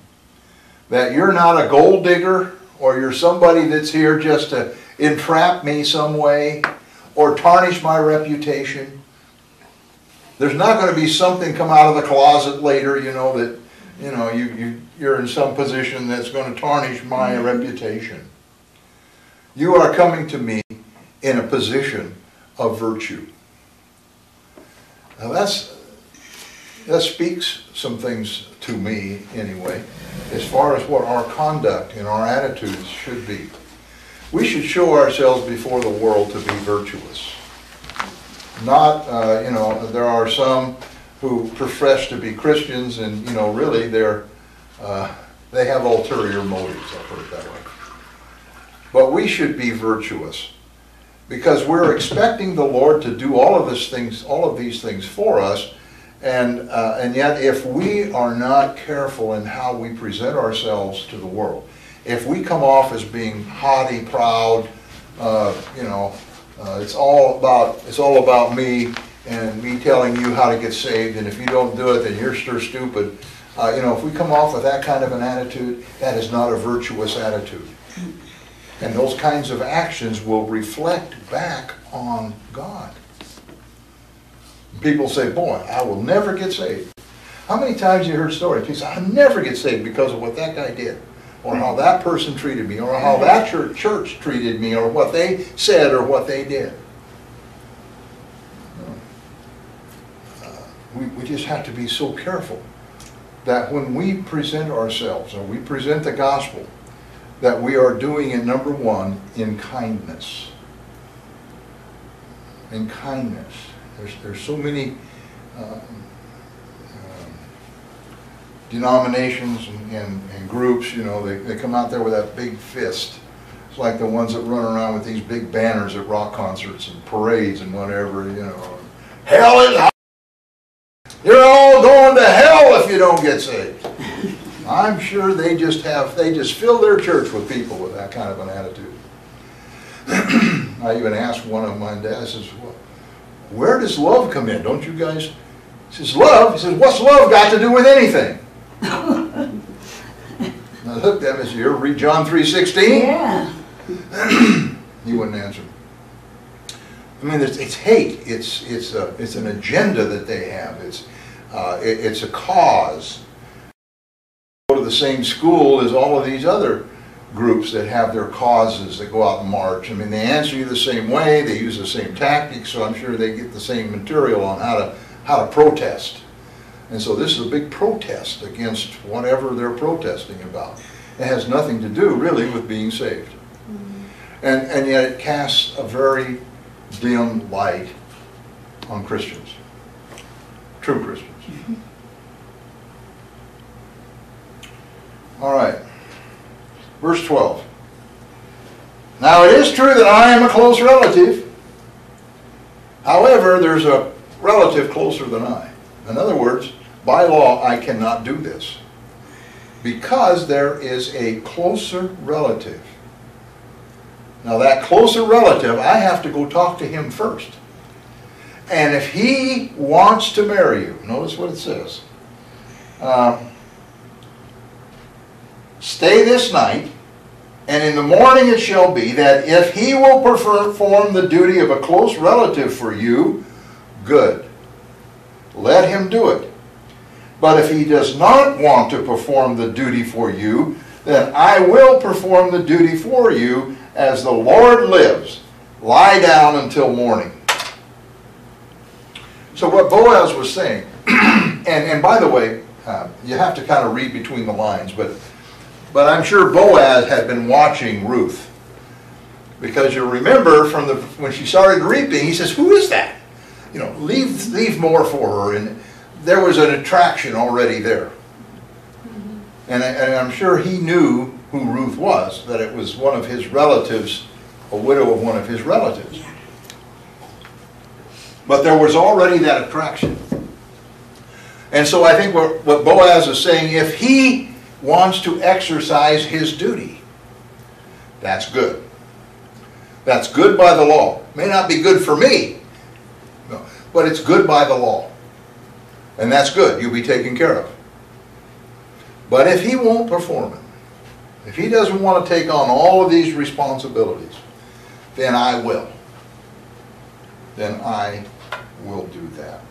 Speaker 1: that you're not a gold digger, or you're somebody that's here just to entrap me some way or tarnish my reputation. There's not going to be something come out of the closet later, that you're in some position that's going to tarnish my reputation. You are coming to me in a position of virtue. Now that speaks some things to me anyway, as far as what our conduct and our attitudes should be. We should show ourselves before the world to be virtuous. Not, there are some who profess to be Christians and, really they have ulterior motives, I'll put it that way. But we should be virtuous because we're expecting the Lord to do all of these things for us, and yet if we are not careful in how we present ourselves to the world, if we come off as being haughty, proud, it's all about me, and me telling you how to get saved, and if you don't do it, then you're sure stupid. You know, if we come off with that kind of an attitude, that is not a virtuous attitude. And those kinds of actions will reflect back on God. People say, boy, I will never get saved. How many times you heard stories? People say, I'll never get saved because of what that guy did, or how that person treated me, or how that church treated me, or what they said, or what they did. We just have to be so careful that when we present ourselves, or we present the gospel, that we are doing it, number one, in kindness. In kindness. There's so many denominations and groups, you know, they come out there with that big fist. It's like the ones that run around with these big banners at rock concerts and parades and whatever, you know. Hell is hot. You're all going to hell if you don't get saved. I'm sure they just fill their church with people with that kind of an attitude. I even asked one of my dads, I says, well, where does love come in? Don't you guys? He says, love? He says, what's love got to do with anything? And I looked at him and said, you ever read John 3:16?
Speaker 2: Yeah.
Speaker 1: He wouldn't answer. I mean, it's hate. It's an agenda that they have. It's a cause. Go to the same school as all of these other groups that have their causes that go out and march. I mean, they answer you the same way. They use the same tactics. So I'm sure they get the same material on how to protest. And so this is a big protest against whatever they're protesting about. It has nothing to do really with being saved. And yet it casts a very dim light on Christians, true Christians. All right, verse 12. Now it is true that I am a close relative. However, there's a relative closer than I. In other words, by law, I cannot do this because there is a closer relative. Now that closer relative, I have to go talk to him first. And if he wants to marry you, notice what it says. Stay this night, and in the morning it shall be that if he will perform the duty of a close relative for you, good. Let him do it. But if he does not want to perform the duty for you, then I will perform the duty for you as the Lord lives. Lie down until morning. So what Boaz was saying, and by the way, you have to kind of read between the lines, but I'm sure Boaz had been watching Ruth. Because you remember from when she started reaping, he says, who is that? You know, leave more for her. And there was an attraction already there. And I'm sure he knew who Ruth was, that it was one of his relatives, a widow of one of his relatives. But there was already that attraction. And so I think what Boaz is saying, if he wants to exercise his duty, that's good. That's good by the law. May not be good for me, no, but it's good by the law. And that's good. You'll be taken care of. But if he won't perform it, if he doesn't want to take on all of these responsibilities, then I will. Then I will do that.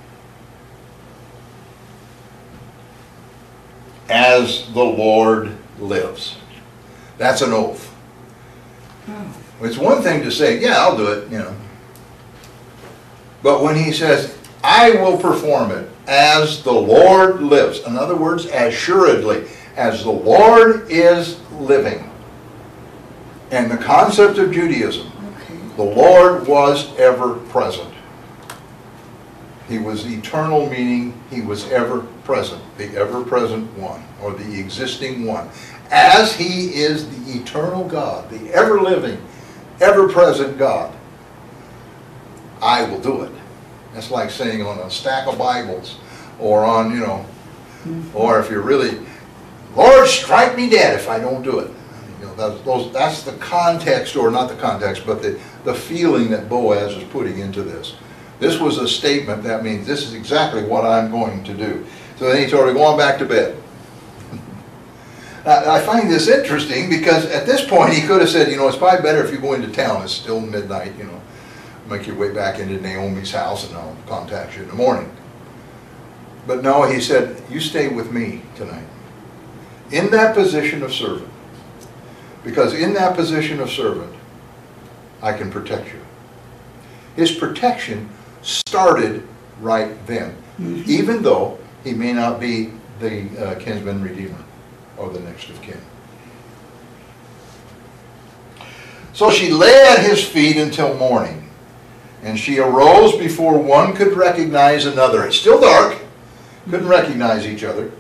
Speaker 1: As the Lord lives. That's an oath. It's one thing to say, yeah, I'll do it, you know. But when he says, I will perform it as the Lord lives. In other words, assuredly, as the Lord is living. And the concept of Judaism, the Lord was ever present. He was eternal, meaning he was ever present, the ever-present one, or the existing one. As he is the eternal God, the ever-living, ever-present God, I will do it. That's like saying on a stack of Bibles, or on, you know, or if you're really, Lord, strike me dead if I don't do it. You know, that's the context, or not the context, but the feeling that Boaz is putting into this. This was a statement that means this is exactly what I'm going to do. So then he told her, go on back to bed. Now, I find this interesting because at this point he could have said, you know, it's probably better if you go into town. It's still midnight, you know. Make your way back into Naomi's house and I'll contact you in the morning. But no, he said, you stay with me tonight. In that position of servant. Because in that position of servant, I can protect you. His protection started right then, even though he may not be the kinsman redeemer or the next of kin. So she lay at his feet until morning, and she arose before one could recognize another. It's still dark, couldn't recognize each other.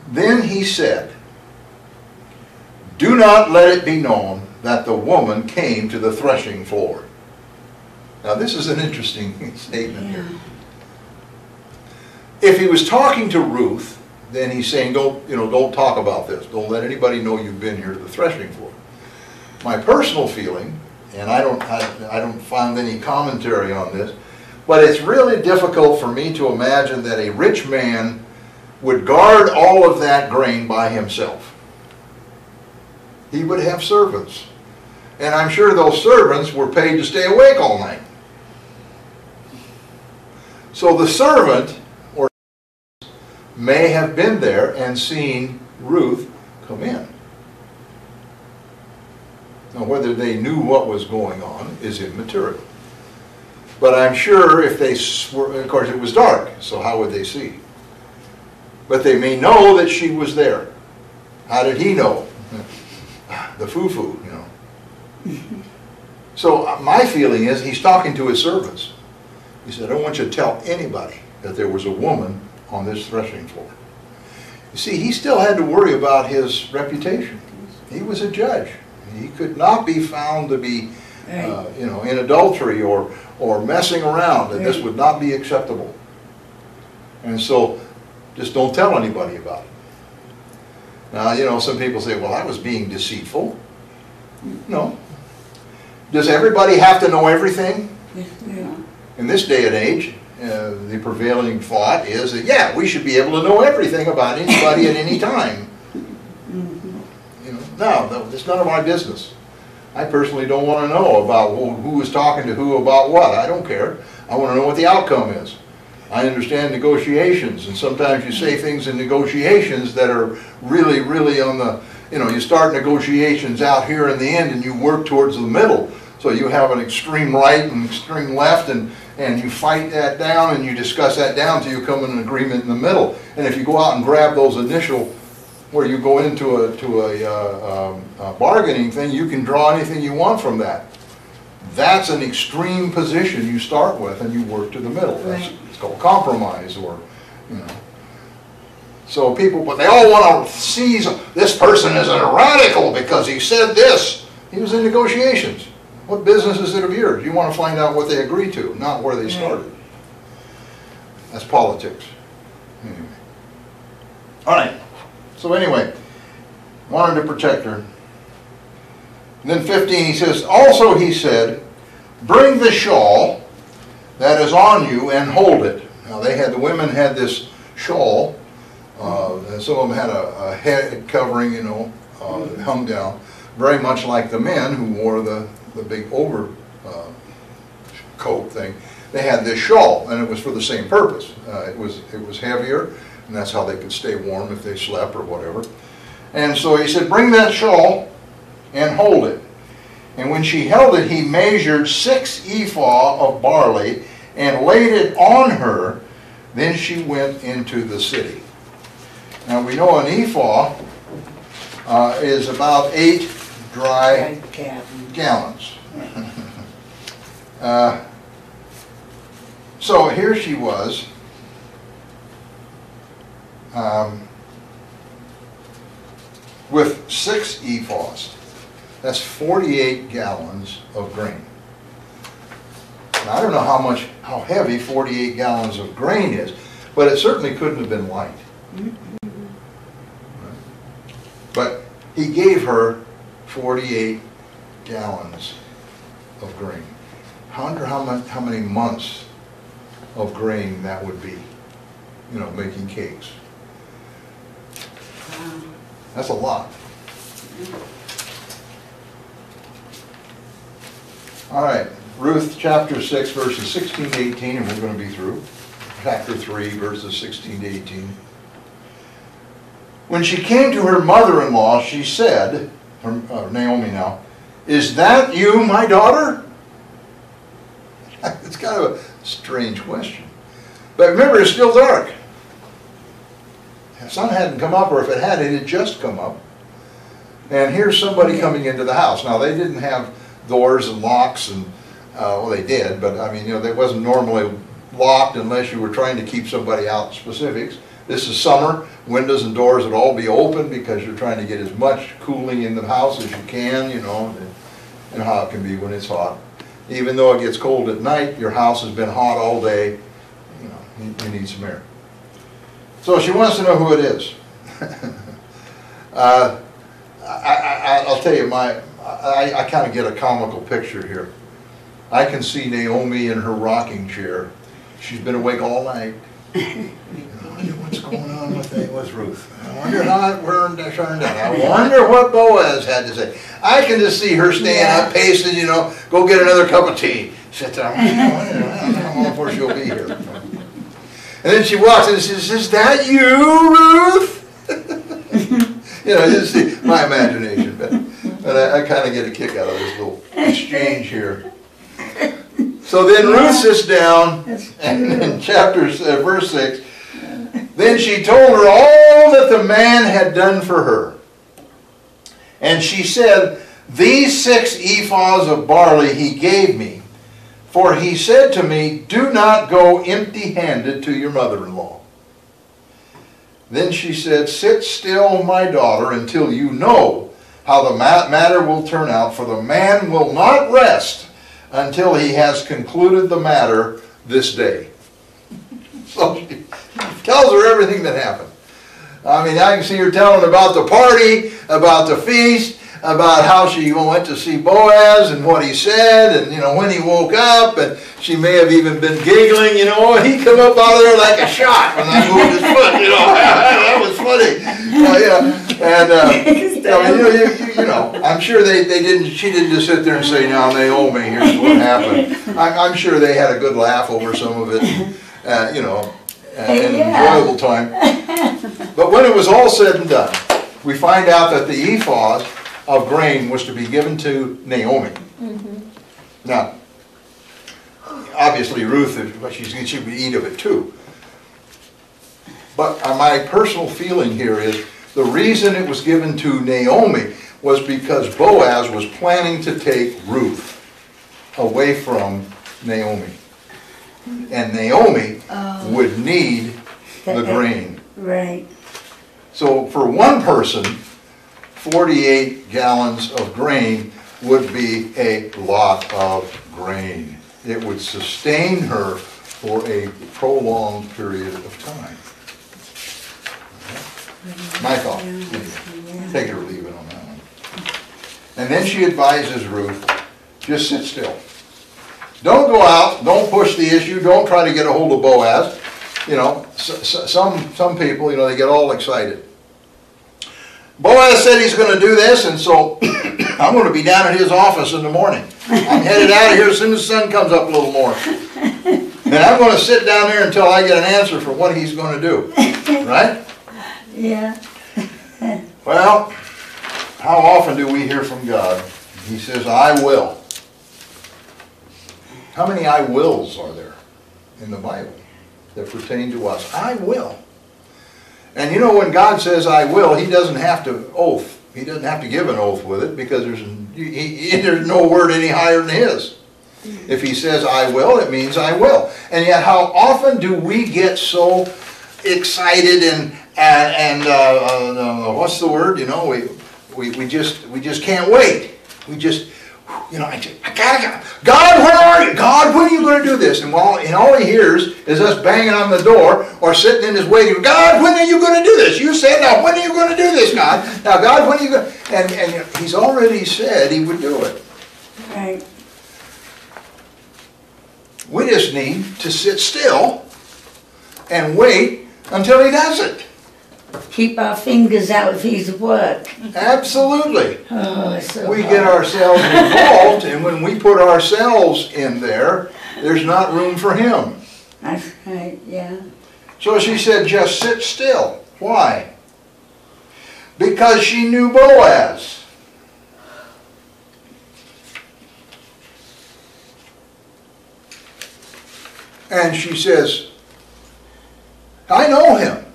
Speaker 1: Then he said, do not let it be known that the woman came to the threshing floor. Now this is an interesting statement here. If he was talking to Ruth, then he's saying, don't talk about this. Don't let anybody know you've been here to the threshing floor. My personal feeling, and I don't find any commentary on this, but it's really difficult for me to imagine that a rich man would guard all of that grain by himself. He would have servants. And I'm sure those servants were paid to stay awake all night. So the servant or may have been there and seen Ruth come in. Now whether they knew what was going on is immaterial. But I'm sure if they were, of course it was dark, so how would they see? But they may know that she was there. How did he know? The foo-foo, you know. So my feeling is he's talking to his servants. He said, I don't want you to tell anybody that there was a woman on this threshing floor. You see, he still had to worry about his reputation. He was a judge. He could not be found to be, in adultery or messing around. That this would not be acceptable. And so, just don't tell anybody about it. Now, some people say, well, I was being deceitful. No. Does everybody have to know everything?
Speaker 2: Yeah.
Speaker 1: In this day and age, the prevailing thought is that, yeah, we should be able to know everything about anybody at any time. No, it's none of my business. I personally don't want to know about who is talking to who about what. I don't care. I want to know what the outcome is. I understand negotiations, and sometimes you say things in negotiations that are really, really on the, you start negotiations out here in the end and you work towards the middle. So you have an extreme right and extreme left, and you fight that down and you discuss that down till you come in an agreement in the middle. And if you go out and grab those initial, where you go into a bargaining thing, you can draw anything you want from that. That's an extreme position you start with, and you work to the middle.
Speaker 2: Right.
Speaker 1: It's called compromise, or, So people, but they all want to seize, this person is a radical because he said this. He was in negotiations. What business is it of yours? You want to find out what they agreed to, not where they started. That's politics. Anyway. All right. So anyway, wanted to protect her. And then 15, he says, also he said, bring the shawl that is on you and hold it. Now the women had this shawl, and some of them had a head covering, hung down, very much like the men who wore the big over coat thing. They had this shawl, and it was for the same purpose. It was heavier, and that's how they could stay warm if they slept or whatever. And so he said, bring that shawl and hold it. And when she held it, he measured 6 ephah of barley and laid it on her. Then she went into the city. Now we know an ephah is about 8 dry gallons. So here she was. With 6 ephahs. That's 48 gallons of grain. Now, I don't know how heavy 48 gallons of grain is, but it certainly couldn't have been light. But he gave her 48 gallons of grain. I wonder how many months of grain that would be, you know, making cakes. That's a lot. All right, Ruth chapter 6, verses 16 to 18, and we're going to be through. Chapter 3, verses 16 to 18. When she came to her mother-in-law, she said, Naomi now, "Is that you, my daughter?" It's kind of a strange question. But remember, it's still dark. The sun hadn't come up, or if it had just come up. And here's somebody coming into the house. Now, they didn't have doors and locks, and well, they did, but I mean, you know, they wasn't normally locked unless you were trying to keep somebody out specifics. This is summer. Windows and doors would all be open because you're trying to get as much cooling in the house as you can, you know how it can be when it's hot. Even though it gets cold at night, your house has been hot all day, you know, you need some air. So she wants to know who it is. I'll tell you, I kind of get a comical picture here. I can see Naomi in her rocking chair. She's been awake all night. I wonder what's going on with Ruth. I wonder how it turned out. I wonder what Boaz had to say. I can just see her staying up, pacing, you know, go get another cup of tea. Sit there, how long before she'll be here. And then she walks in and says, "Is that you, Ruth?" You know, just see my imagination, but I kind of get a kick out of this little exchange here. So then Ruth sits down, and in verse 6, then she told her all that the man had done for her. And she said, "These 6 ephahs of barley he gave me, for he said to me, 'Do not go empty-handed to your mother-in-law.' Then she said, 'Sit still, my daughter, until you know how the matter will turn out, for the man will not rest until he has concluded the matter this day.'" So she tells her everything that happened. I mean, I can see her telling about the party, about the feast, about how she went to see Boaz and what he said, and, you know, when he woke up, and she may have even been giggling, you know, he come up out of there like a shot when I moved his foot, you know, that was funny. And, you know, I'm sure she didn't just sit there and say, "Now, Naomi, here's what happened." I'm sure they had a good laugh over some of it, you know, an enjoyable time. But when it was all said and done, we find out that the ephahs of grain was to be given to Naomi. Now, obviously Ruth, she would eat of it too. But my personal feeling here is the reason it was given to Naomi was because Boaz was planning to take Ruth away from Naomi. And Naomi would need the grain.
Speaker 2: Right.
Speaker 1: So for one person, 48 gallons of grain would be a lot of grain. It would sustain her for a prolonged period of time. My thought. Take it or leave it on that one. And then she advises Ruth, just sit still. Don't go out, don't push the issue, don't try to get a hold of Boaz. You know, some people, you know, they get all excited. Boaz said he's going to do this, and so I'm going to be down at his office in the morning. I'm headed out of here as soon as the sun comes up a little more. And I'm going to sit down there until I get an answer for what he's going to do. Right?
Speaker 2: Yeah.
Speaker 1: Well, how often do we hear from God? He says, "I will." How many "I wills" are there in the Bible that pertain to us? I will. And you know, when God says "I will," He doesn't have to oath. He doesn't have to give an oath with it, because there's no word any higher than His. If He says "I will," it means "I will." And yet, how often do we get so excited and what's the word? You know, we just can't wait. We just, you know, I gotta go. God, where are you? God, when are you going to do this? And all he hears is us banging on the door or sitting in his waiting room. God, when are you going to do this? You said, now when are you going to do this, God? Now, God, when are you going to? And He's already said He would do it.
Speaker 2: Right.
Speaker 1: We just need to sit still and wait until he does it.
Speaker 2: Keep our fingers out of his work.
Speaker 1: Absolutely.
Speaker 2: Oh, it's so
Speaker 1: We
Speaker 2: hard.
Speaker 1: get ourselves involved, and when we put ourselves in there, there's not room for him.
Speaker 2: That's right, yeah.
Speaker 1: So she said, just sit still. Why? Because she knew Boaz. And she says, I know him.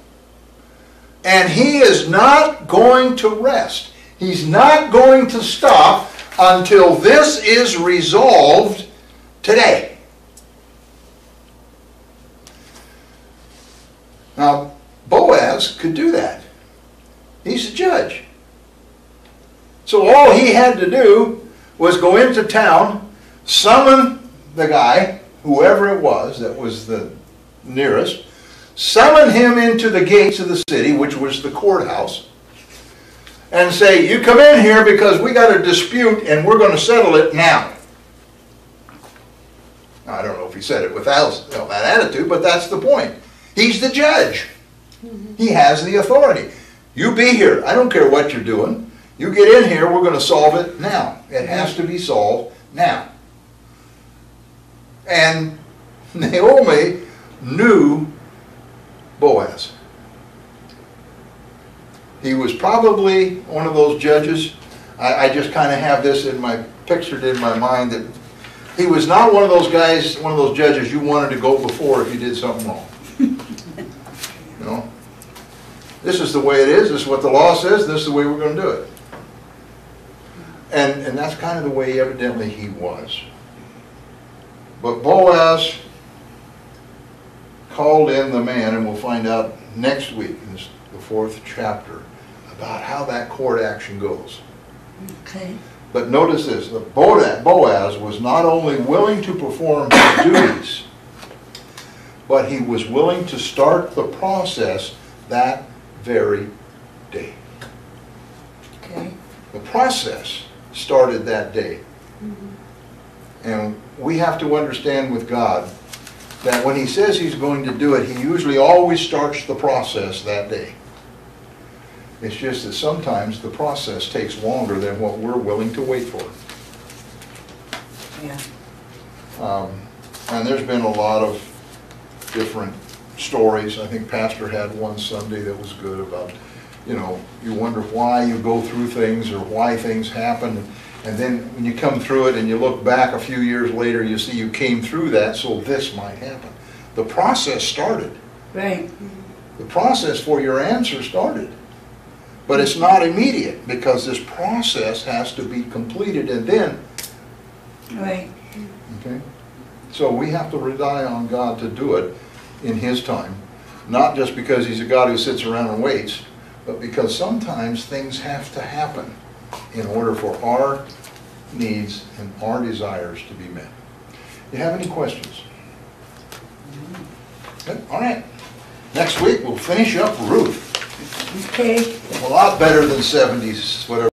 Speaker 1: And he is not going to rest. He's not going to stop until this is resolved today. Now, Boaz could do that. He's a judge. So all he had to do was go into town, summon the guy, whoever it was that was the nearest, summon him into the gates of the city, which was the courthouse, and say, you come in here because we got a dispute and we're going to settle it now. Now, I don't know if he said it without that attitude, but that's the point. He's the judge. He has the authority. You be here. I don't care what you're doing. You get in here, we're going to solve it now. It has to be solved now. And Naomi knew Boaz. He was probably one of those judges. I just kind of have this pictured in my mind that he was not one of those guys, one of those judges you wanted to go before if you did something wrong. You know, this is the way it is. This is what the law says. This is the way we're going to do it. And that's kind of the way evidently he was. But Boaz called in the man, and we'll find out next week in the 4th chapter about how that court action goes.
Speaker 2: Okay.
Speaker 1: But notice this, that Boaz was not only willing to perform his duties, but he was willing to start the process that very day.
Speaker 2: Okay.
Speaker 1: The process started that day. And we have to understand with God that when he says he's going to do it, he usually always starts the process that day. It's just that sometimes the process takes longer than what we're willing to wait for.
Speaker 2: Yeah.
Speaker 1: And there's been a lot of different stories. I think Pastor had one Sunday that was good about, you know, you wonder why you go through things or why things happen. And then when you come through it and you look back a few years later, you see you came through that, so this might happen. The process started.
Speaker 2: Right.
Speaker 1: The process for your answer started. But it's not immediate because this process has to be completed and then.
Speaker 2: Right.
Speaker 1: Okay? So we have to rely on God to do it in His time. Not just because He's a God who sits around and waits, but because sometimes things have to happen in order for our needs and our desires to be met. Do you have any questions? Good. All right. Next week we'll finish up Ruth.
Speaker 2: Okay.
Speaker 1: A lot better than 70s, whatever.